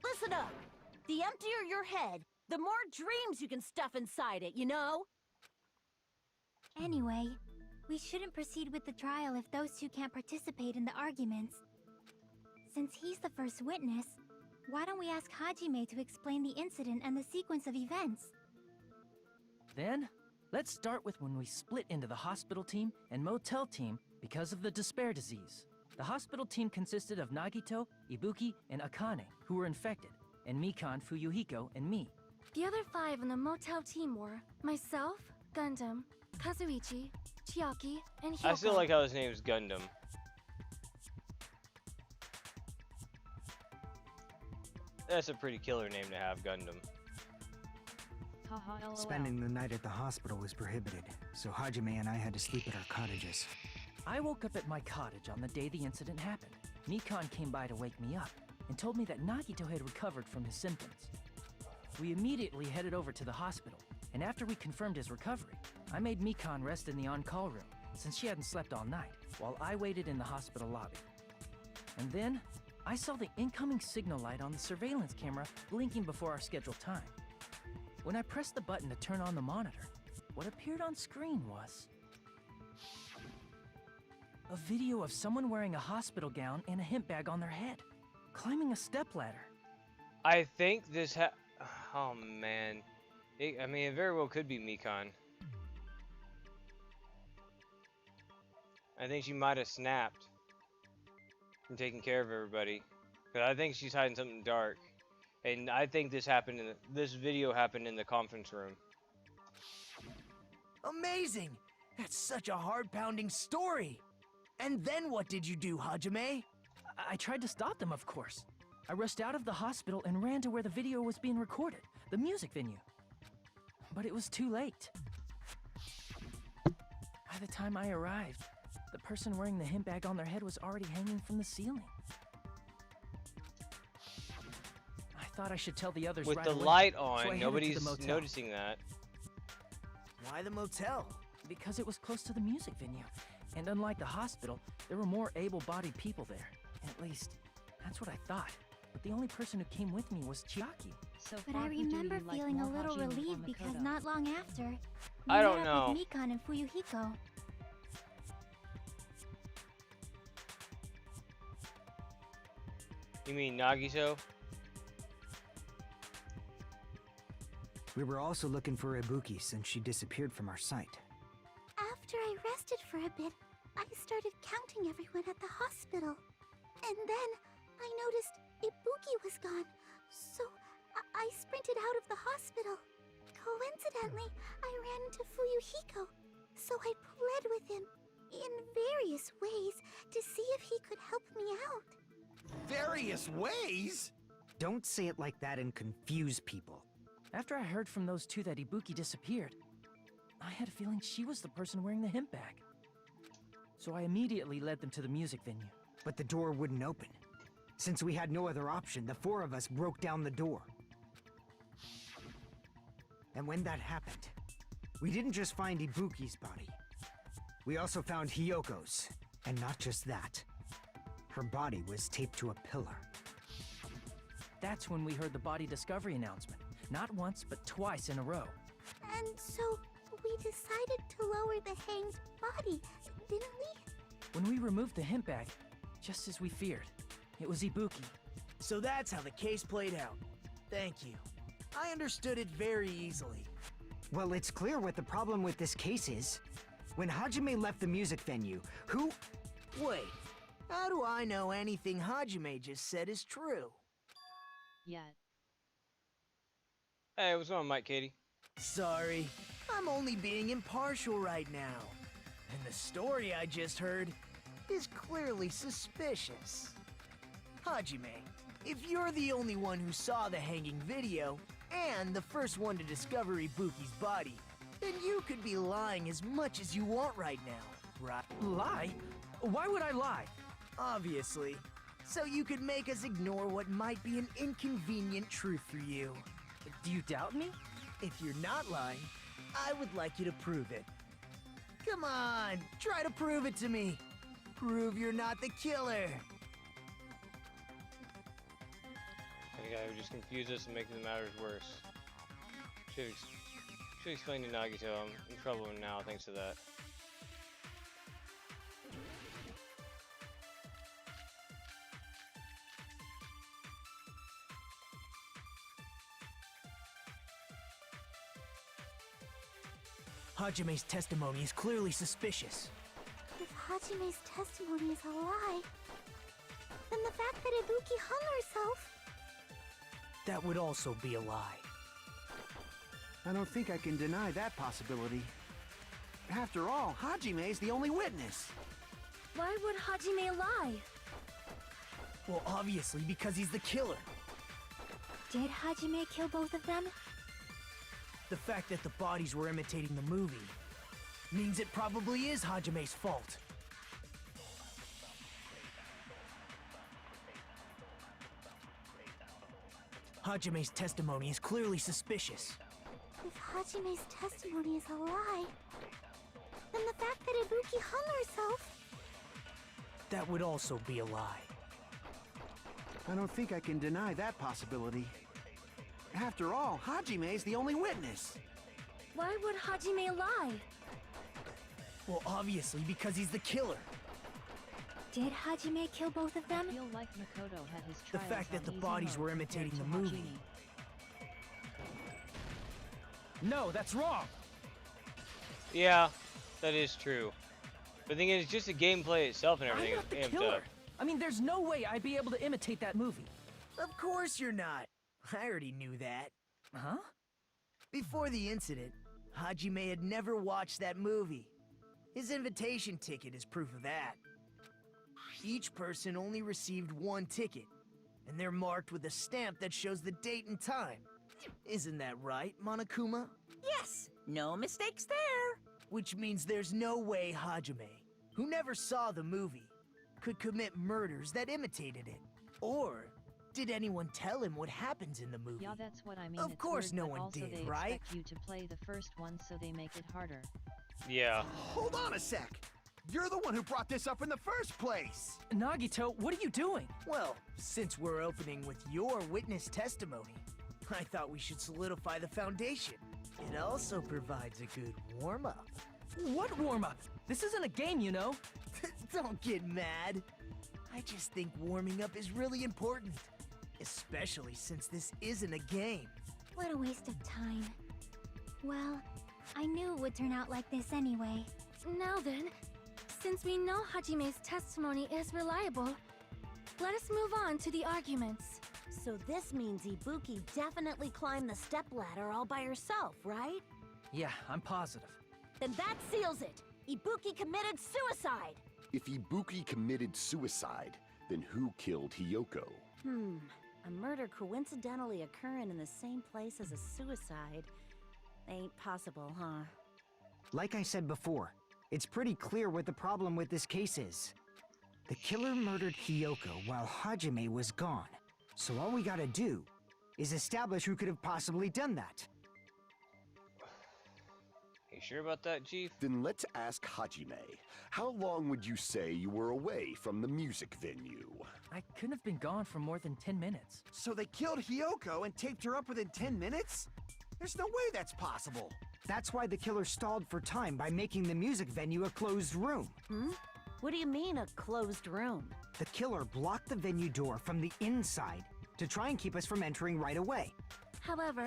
Listen up. The emptier your head, the more dreams you can stuff inside it, you know? Anyway, we shouldn't proceed with the trial if those two can't participate in the arguments. Since he's the first witness, why don't we ask Hajime to explain the incident and the sequence of events? Then, let's start with when we split into the hospital team and motel team because of the despair disease. The hospital team consisted of Nagito, Ibuki, and Akane, who were infected, and Mikan, Fuyuhiko, and me. The other 5 on the motel team were myself, Gundam, Kazuichi, Chiaki, and Hyoko. I still like how his name's Gundam. That's a pretty killer name to have, Gundam. Haha, lol. Spending the night at the hospital was prohibited, so Hajime and I had to sleep at our cottages. I woke up at my cottage on the day the incident happened. Mikan came by to wake me up and told me that Nagito had recovered from his symptoms. We immediately headed over to the hospital, and after we confirmed his recovery, I made Mikan rest in the on-call room since she hadn't slept all night, while I waited in the hospital lobby. And then, I saw the incoming signal light on the surveillance camera blinking before our scheduled time. When I pressed the button to turn on the monitor, what appeared on screen was a video of someone wearing a hospital gown and a hemp bag on their head, climbing a stepladder. I think this oh man. I mean, it very well could be Mikan. I think she might have snapped from taking care of everybody. But I think she's hiding something dark. And I think this video happened in the conference room. Amazing! That's such a heart-pounding story! And then what did you do, Hajime? I tried to stop them, of course. I rushed out of the hospital and ran to where the video was being recorded, the music venue. But it was too late. By the time I arrived, the person wearing the hemp bag on their head was already hanging from the ceiling. I thought I should tell the others With right the away, light so I on, headed to nobody's the motel. noticing that. Why the motel? Because it was close to the music venue. And unlike the hospital, there were more able-bodied people there. At least, that's what I thought. But the only person who came with me was Chiaki. So But far, I who do remember you like feeling a more, little Hajime or relieved because Makoto? not long after, we I don't met know. up with Mikan and Fuyuhiko. You mean Nagito? We were also looking for Ibuki since she disappeared from our sight. After I rested for a bit, I started counting everyone at the hospital. And then I noticed Ibuki was gone, so I sprinted out of the hospital. Coincidentally, I ran into Fuyuhiko, so I pled with him in various ways to see if he could help me out. Various ways? Don't say it like that and confuse people. After I heard from those two that Ibuki disappeared, I had a feeling she was the person wearing the hemp bag. So I immediately led them to the music venue. But the door wouldn't open. Since we had no other option, the four of us broke down the door. And when that happened, we didn't just find Ibuki's body. We also found Hyoko's. And not just that. Her body was taped to a pillar. That's when we heard the body discovery announcement. Not once, but twice in a row. And so we decided to lower the hanged body, didn't we? When we removed the hemp bag, just as we feared, it was Ibuki. So that's how the case played out. Thank you. I understood it very easily. Well, it's clear what the problem with this case is. When Hajime left the music venue, who... Wait, how do I know anything Hajime just said is true? Yet. Hey, what's going on, Mike Katie? Sorry, I'm only being impartial right now. And the story I just heard is clearly suspicious. Hajime, if you're the only one who saw the hanging video, and the first one to discover Ibuki's body, then you could be lying as much as you want right now, right? Lie? Why would I lie? Obviously. So you could make us ignore what might be an inconvenient truth for you. Do you doubt me? If you're not lying, I would like you to prove it. Come on, try to prove it to me. Prove you're not the killer. The guy who just confused us and making the matters worse. Should explain to Nagito I'm in trouble now thanks to that. Hajime's testimony is clearly suspicious. If Hajime's testimony is a lie, then the fact that Ibuki hung herself... That would also be a lie. I don't think I can deny that possibility. After all, Hajime is the only witness. Why would Hajime lie? Well, obviously because he's the killer. Did Hajime kill both of them? The fact that the bodies were imitating the movie means it probably is Hajime's fault. Hajime's testimony is clearly suspicious. If Hajime's testimony is a lie, then the fact that Ibuki hung herself... That would also be a lie. I don't think I can deny that possibility. After all, Hajime is the only witness. Why would Hajime lie? Well, obviously because he's the killer. Did Hajime kill both of them? I feel like Makoto had his The trials fact that the on easy bodies mode were compared imitating to the movie. Hajime. No, that's wrong! Yeah, that is true. But the thing is, just the gameplay itself and everything I'm not the is amped killer! up. I mean, there's no way I'd be able to imitate that movie. Of course you're not. I already knew that. Huh? Before the incident, Hajime had never watched that movie. His invitation ticket is proof of that. Each person only received one ticket, and they're marked with a stamp that shows the date and time. Isn't that right, Monokuma? Yes, no mistakes there. Which means there's no way Hajime, who never saw the movie, could commit murders that imitated it. Or did anyone tell him what happens in the movie? Yeah, that's what I mean. Of It's course weird, no but one also did, they right? expect you to play the first one, so they make it harder. Yeah. Hold on a sec. You're the one who brought this up in the first place. Nagito, what are you doing? Well, since we're opening with your witness testimony, I thought we should solidify the foundation. It also provides a good warm-up. What warm-up? This isn't a game, you know. Don't get mad. I just think warming up is really important. Especially since this isn't a game. What a waste of time. Well, I knew it would turn out like this anyway. Now then, since we know Hajime's testimony is reliable, let us move on to the arguments. So this means Ibuki definitely climbed the stepladder all by herself, right? Yeah, I'm positive. Then that seals it! Ibuki committed suicide! If Ibuki committed suicide, then who killed Hiyoko? A murder coincidentally occurring in the same place as a suicide ain't possible, huh? Like I said before, it's pretty clear what the problem with this case is. The killer murdered Hiyoko while Hajime was gone. So all we gotta do is establish who could have possibly done that. You sure about that, Chief? Then let's ask Hajime. How long would you say you were away from the music venue? I couldn't have been gone for more than 10 minutes. So they killed Hiyoko and taped her up within 10 minutes? There's no way that's possible. That's why the killer stalled for time by making the music venue a closed room. What do you mean, a closed room? The killer blocked the venue door from the inside to try and keep us from entering right away. However,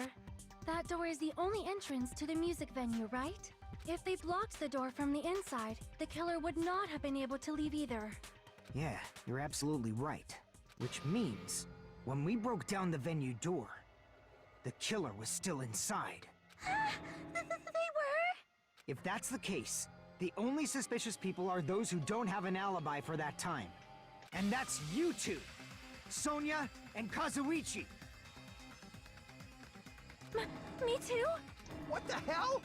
that door is the only entrance to the music venue, right? If they blocked the door from the inside, the killer would not have been able to leave either. Yeah, you're absolutely right. Which means, when we broke down the venue door, the killer was still inside. They were? If that's the case, the only suspicious people are those who don't have an alibi for that time. And that's you two, Sonia and Kazuichi. Me too? What the hell?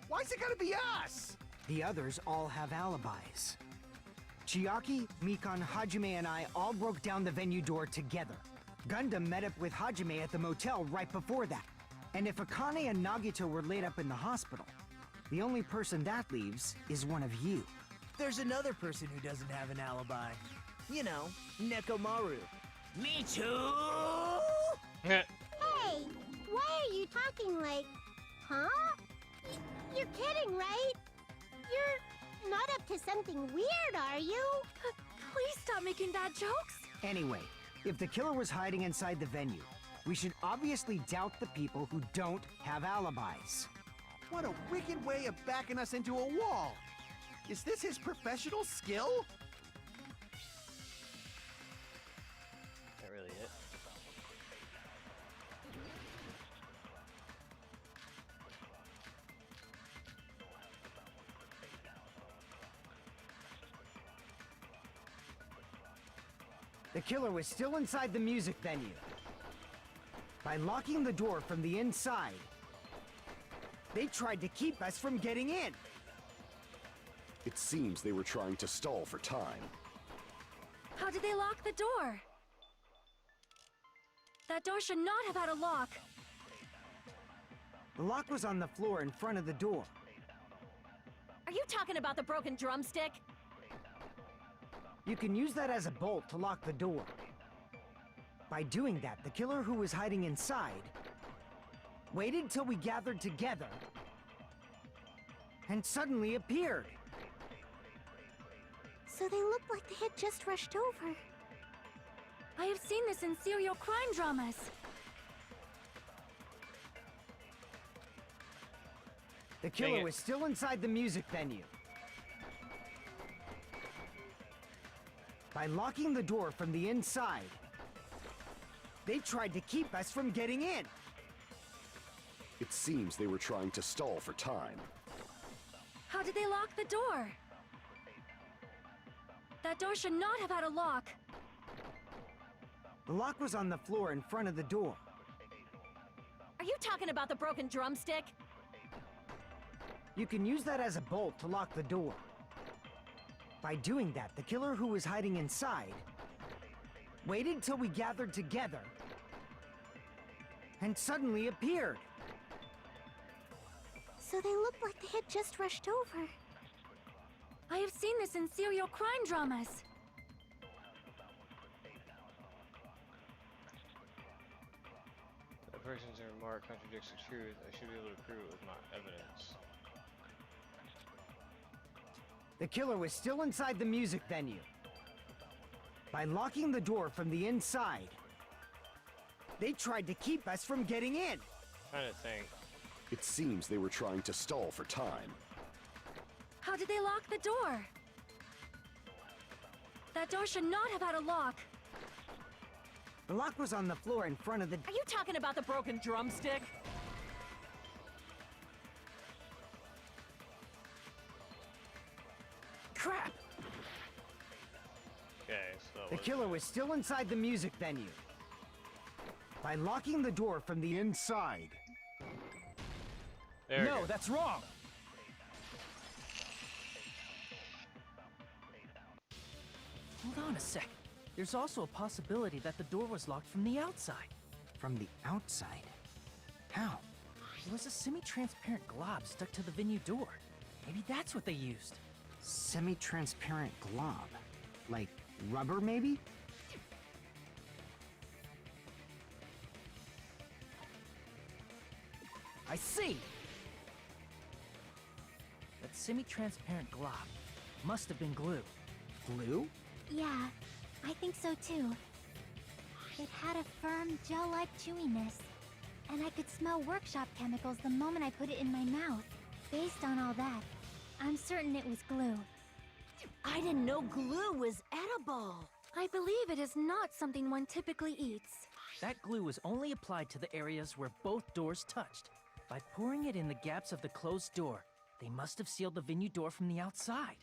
Why's it gotta be us? The others all have alibis. Chiaki, Mikan, Hajime, and I all broke down the venue door together. Gundam met up with Hajime at the motel right before that. And if Akane and Nagito were laid up in the hospital, the only person that leaves is one of you. There's another person who doesn't have an alibi. You know, Nekomaru. Me too! Hey, why are you talking like, huh? You're kidding, right? You're not up to something weird, are you? Please stop making bad jokes. Anyway, if the killer was hiding inside the venue, we should obviously doubt the people who don't have alibis. What a wicked way of backing us into a wall! Is this his professional skill? That really it? The killer was still inside the music venue. By locking the door from the inside, they tried to keep us from getting in. It seems they were trying to stall for time. How did they lock the door? That door should not have had a lock. The lock was on the floor in front of the door. Are you talking about the broken drumstick? You can use that as a bolt to lock the door. By doing that, the killer who was hiding inside waited till we gathered together and suddenly appeared. So they looked like they had just rushed over. I have seen this in serial crime dramas. The killer was still inside the music venue. By locking the door from the inside, they tried to keep us from getting in. It seems they were trying to stall for time. How did they lock the door? That door should not have had a lock. The lock was on the floor in front of the door. Are you talking about the broken drumstick? You can use that as a bolt to lock the door. By doing that, the killer who was hiding inside waited till we gathered together and suddenly appeared. So they looked like they had just rushed over. I have seen this in serial crime dramas. If a person's remark contradicts the truth, I should be able to prove it with my evidence. The killer was still inside the music venue. By locking the door from the inside. They tried to keep us from getting in. Trying to think. It seems they were trying to stall for time. How did they lock the door? That door should not have had a lock. The lock was on the floor in front of the... Are you talking about the broken drumstick? Crap! Okay, so... The killer was still inside the music venue. By locking the door from the inside. There we No, go. that's wrong! Hold on a sec. There's also a possibility that the door was locked from the outside. From the outside? How? There was a semi-transparent glob stuck to the venue door. Maybe that's what they used. Semi-transparent glob. Like rubber, maybe? I see! That semi-transparent glob must have been glue. Glue? Yeah, I think so too. It had a firm, gel-like chewiness, and I could smell workshop chemicals the moment I put it in my mouth. Based on all that, I'm certain it was glue. I didn't know glue was edible. I believe it is not something one typically eats. That glue was only applied to the areas where both doors touched. By pouring it in the gaps of the closed door, they must have sealed the venue door from the outside.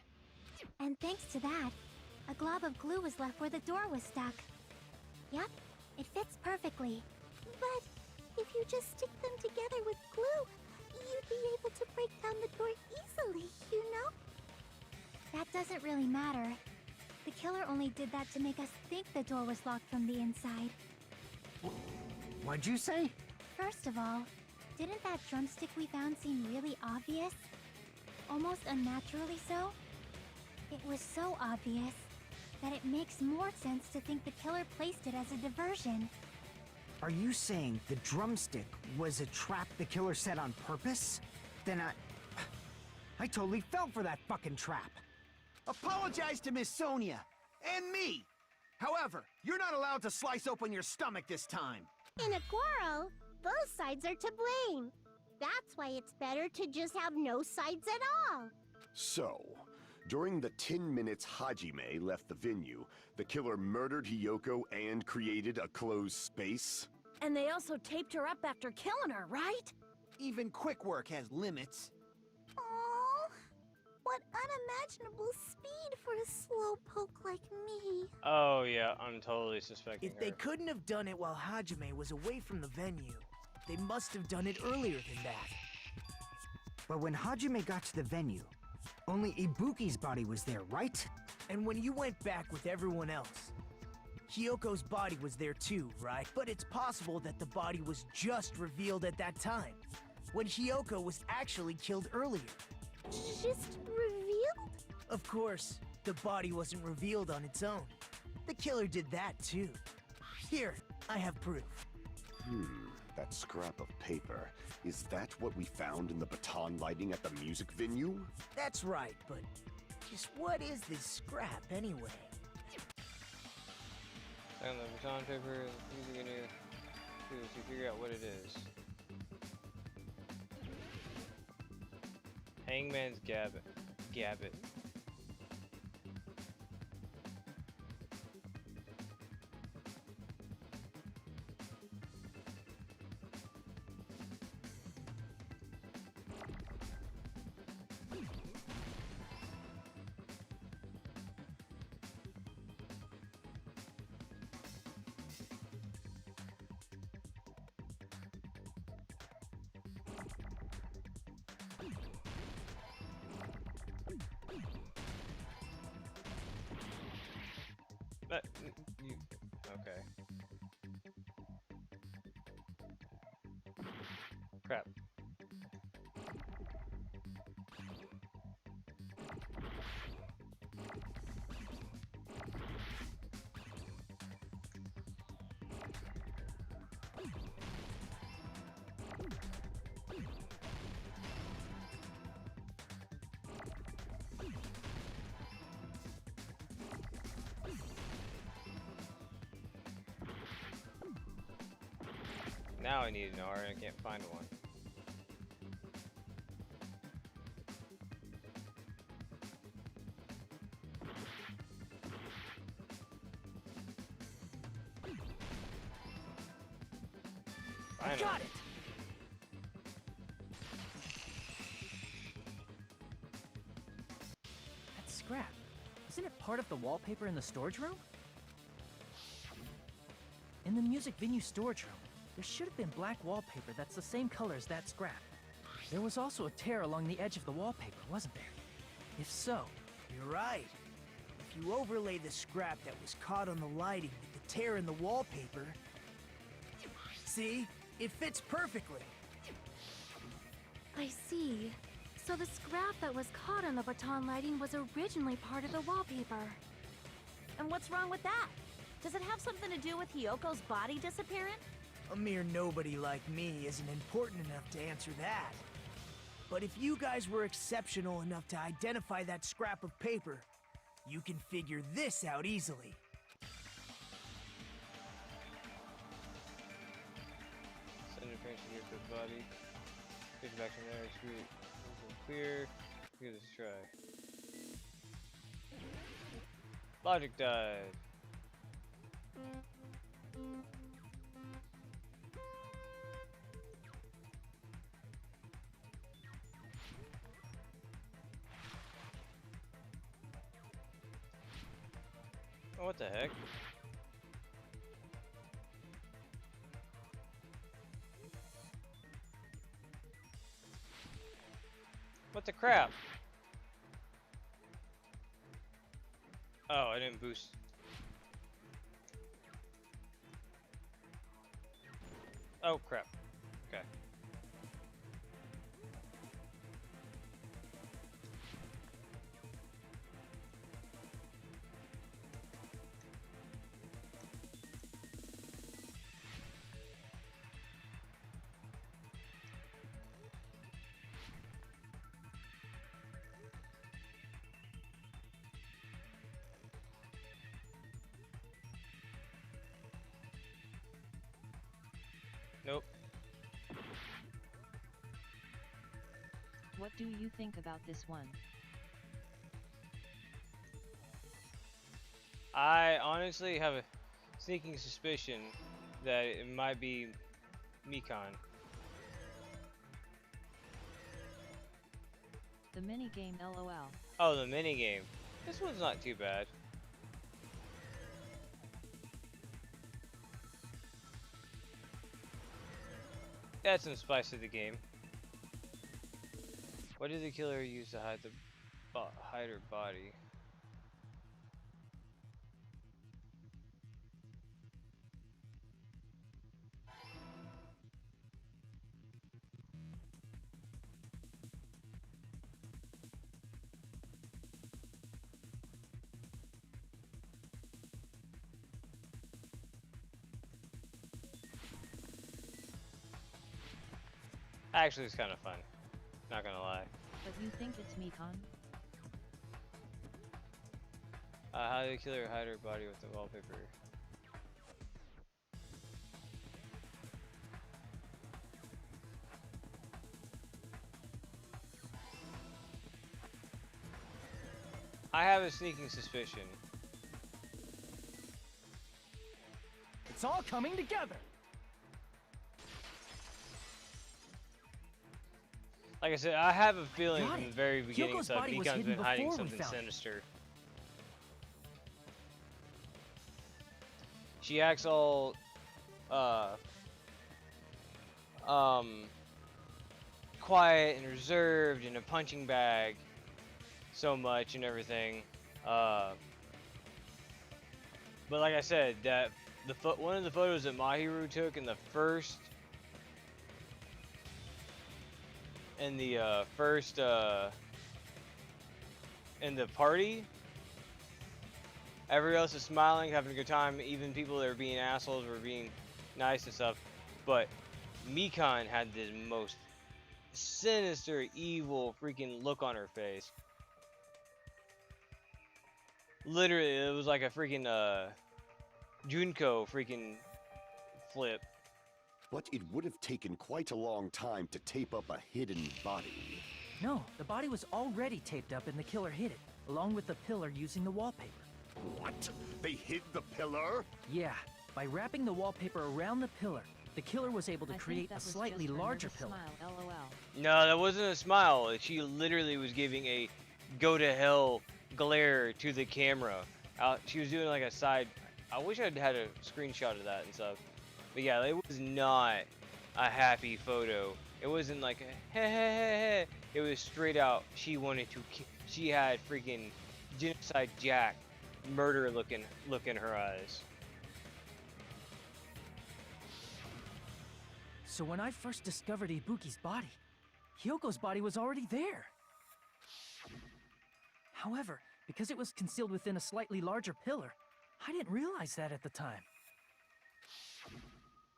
And thanks to that, a glob of glue was left where the door was stuck. Yep, it fits perfectly. But if you just stick them together with glue, you'd be able to break down the door easily, you know? That doesn't really matter. The killer only did that to make us think the door was locked from the inside. What'd you say? First of all, didn't that drumstick we found seem really obvious? Almost unnaturally so? It was so obvious that it makes more sense to think the killer placed it as a diversion. Are you saying the drumstick was a trap the killer set on purpose? Then I totally fell for that fucking trap. Apologize to Miss Sonia and me. However, you're not allowed to slice open your stomach this time. In a quarrel, both sides are to blame. That's why it's better to just have no sides at all. So, during the 10 minutes Hajime left the venue, the killer murdered Hiyoko and created a closed space? And they also taped her up after killing her, right? Even quick work has limits. Oh, what unimaginable speed for a slowpoke like me. Oh yeah, I'm totally suspecting If they couldn't have done it while Hajime was away from the venue, they must have done it earlier than that. But when Hajime got to the venue, only Ibuki's body was there, right? And when you went back with everyone else, Hiyoko's body was there too, right? But it's possible that the body was just revealed at that time, when Hiyoko was actually killed earlier. Just revealed? Of course, the body wasn't revealed on its own. The killer did that too. Here, I have proof. That scrap of paper. Is that what we found in the baton lighting at the music venue? That's right, but just what is this scrap anyway? On the baton paper, music in here, to figure out what it is. Hangman's Gabbit. But you okay? Crap. Now I need an R and I can't find one. I got it! That scrap. Isn't it part of the wallpaper in the storage room? In the music venue storage room, there should have been black wallpaper that's the same color as that scrap. There was also a tear along the edge of the wallpaper, wasn't there? If so... You're right. If you overlay the scrap that was caught on the lighting with the tear in the wallpaper... See? It fits perfectly. I see. So the scrap that was caught on the baton lighting was originally part of the wallpaper. And what's wrong with that? Does it have something to do with Hyoko's body disappearing? A mere nobody like me isn't important enough to answer that. But if you guys were exceptional enough to identify that scrap of paper, you can figure this out easily. Send a picture here for the body. Get back from there, screw it. Clear. Give this a try. Logic died. Oh, what the heck? What the crap? Oh, I didn't boost. Oh crap. Okay. Nope. What do you think about this one? I honestly have a sneaking suspicion that it might be Mikan. The minigame LOL. Oh, the minigame. This one's not too bad. Add some spice to the game. What did the killer use to hide her body? Actually, it's kind of fun. Not gonna lie. But you think it's Mikan? How did the killer hide her body with the wallpaper? I have a sneaking suspicion. It's all coming together! Like I said, I have a feeling from the very beginning Hyoko's that body was Mikan's hidden been hiding before we something found it. sinister. She acts all, quiet and reserved in a punching bag so much and everything. But like I said, that one of the photos that Mahiru took in the first in the party, everybody else is smiling, having a good time. Even people that are being assholes were being nice and stuff. But Mikan had the most sinister, evil freaking look on her face. Literally, it was like a freaking Junko freaking flip. But it would have taken quite a long time to tape up a hidden body. No, the body was already taped up and the killer hid it, along with the pillar using the wallpaper. What? They hid the pillar? Yeah, by wrapping the wallpaper around the pillar, the killer was able to create a slightly larger pillar. Smile, LOL. No, that wasn't a smile. She literally was giving a go to hell glare to the camera. She was doing like a side. I wish I'd had a screenshot of that and stuff. But yeah, it was not a happy photo. It wasn't like a heh heh heh heh. It was straight out. She wanted to. She had freaking genocide Jack, murder look in her eyes. So when I first discovered Ibuki's body, Hyoko's body was already there. However, because it was concealed within a slightly larger pillar, I didn't realize that at the time.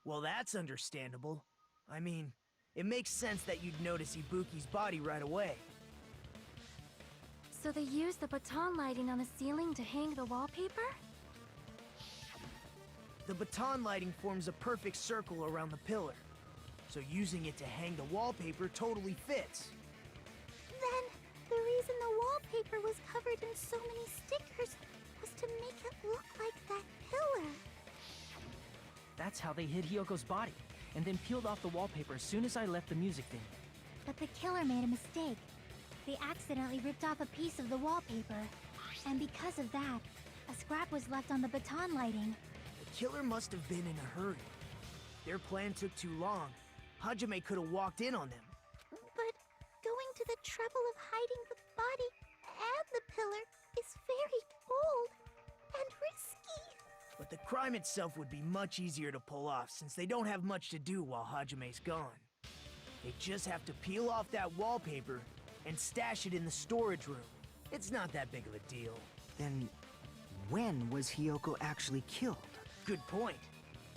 Well, that's understandable. I mean, it makes sense that you'd notice Ibuki's body right away. So they used the baton lighting on the ceiling to hang the wallpaper? The baton lighting forms a perfect circle around the pillar, so using it to hang the wallpaper totally fits. Then, the reason the wallpaper was covered in so many stickers was to make it look like that pillar. That's how they hid Hyoko's body, and then peeled off the wallpaper as soon as I left the music venue. But the killer made a mistake. They accidentally ripped off a piece of the wallpaper. And because of that, a scrap was left on the baton lighting. The killer must have been in a hurry. Their plan took too long. Hajime could have walked in on them. But going to the trouble of hiding the body and the pillar is very bold and risky. But the crime itself would be much easier to pull off since they don't have much to do while Hajime's gone. They just have to peel off that wallpaper and stash it in the storage room. It's not that big of a deal. Then, when was Hyoko actually killed? Good point.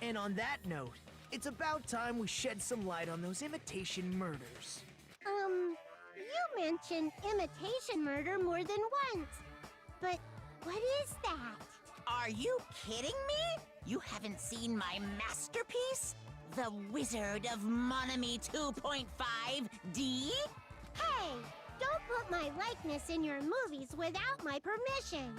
And on that note, it's about time we shed some light on those imitation murders. You mentioned imitation murder more than once. But what is that? Are you kidding me? You haven't seen my masterpiece? The Wizard of Monami 2.5D? Hey, don't put my likeness in your movies without my permission.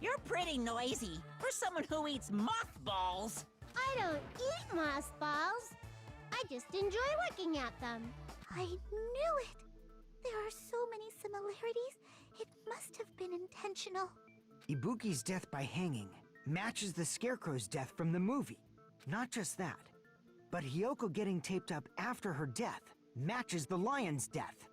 You're pretty noisy for someone who eats mothballs. I don't eat mothballs. I just enjoy looking at them. I knew it. There are so many similarities. It must have been intentional. Ibuki's death by hanging matches the Scarecrow's death from the movie. Not just that, but Hyoko getting taped up after her death matches the lion's death.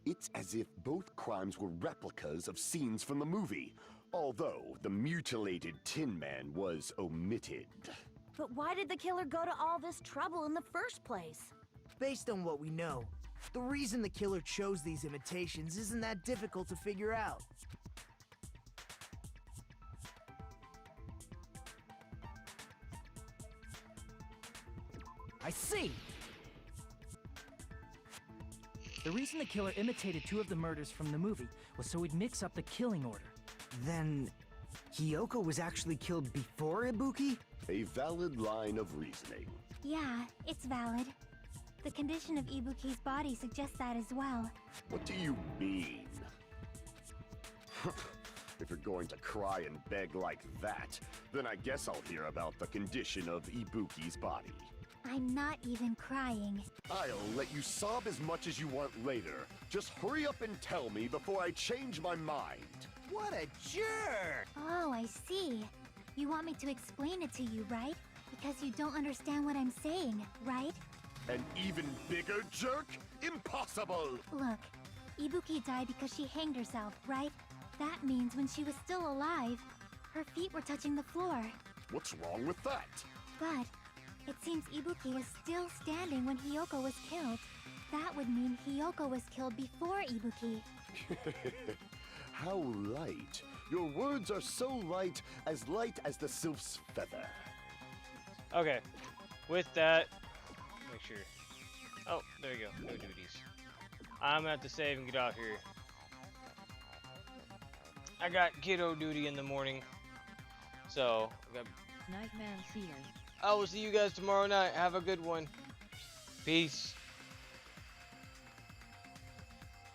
It's as if both crimes were replicas of scenes from the movie, although the mutilated Tin Man was omitted. But why did the killer go to all this trouble in the first place? Based on what we know, the reason the killer chose these imitations isn't that difficult to figure out. I see! The reason the killer imitated two of the murders from the movie was so he'd mix up the killing order. Then, Hyoko was actually killed before Ibuki? A valid line of reasoning. Yeah, it's valid. The condition of Ibuki's body suggests that as well. What do you mean? If you're going to cry and beg like that, then I guess I'll hear about the condition of Ibuki's body. I'm not even crying. I'll let you sob as much as you want later. Just hurry up and tell me before I change my mind. What a jerk! Oh, I see. You want me to explain it to you, right? Because you don't understand what I'm saying, right? An even bigger jerk? Impossible! Look, Ibuki died because she hanged herself, right? That means when she was still alive, her feet were touching the floor. What's wrong with that? But it seems Ibuki was still standing when Hyoko was killed. That would mean Hyoko was killed before Ibuki. How light. Your words are so light as the sylph's feather. Okay, with that, make sure. Oh, there you go. No duties. I'm gonna have to save and get out here. I got kiddo duty in the morning, so I got... Nightman Seer. I will see you guys tomorrow night. Have a good one. Peace.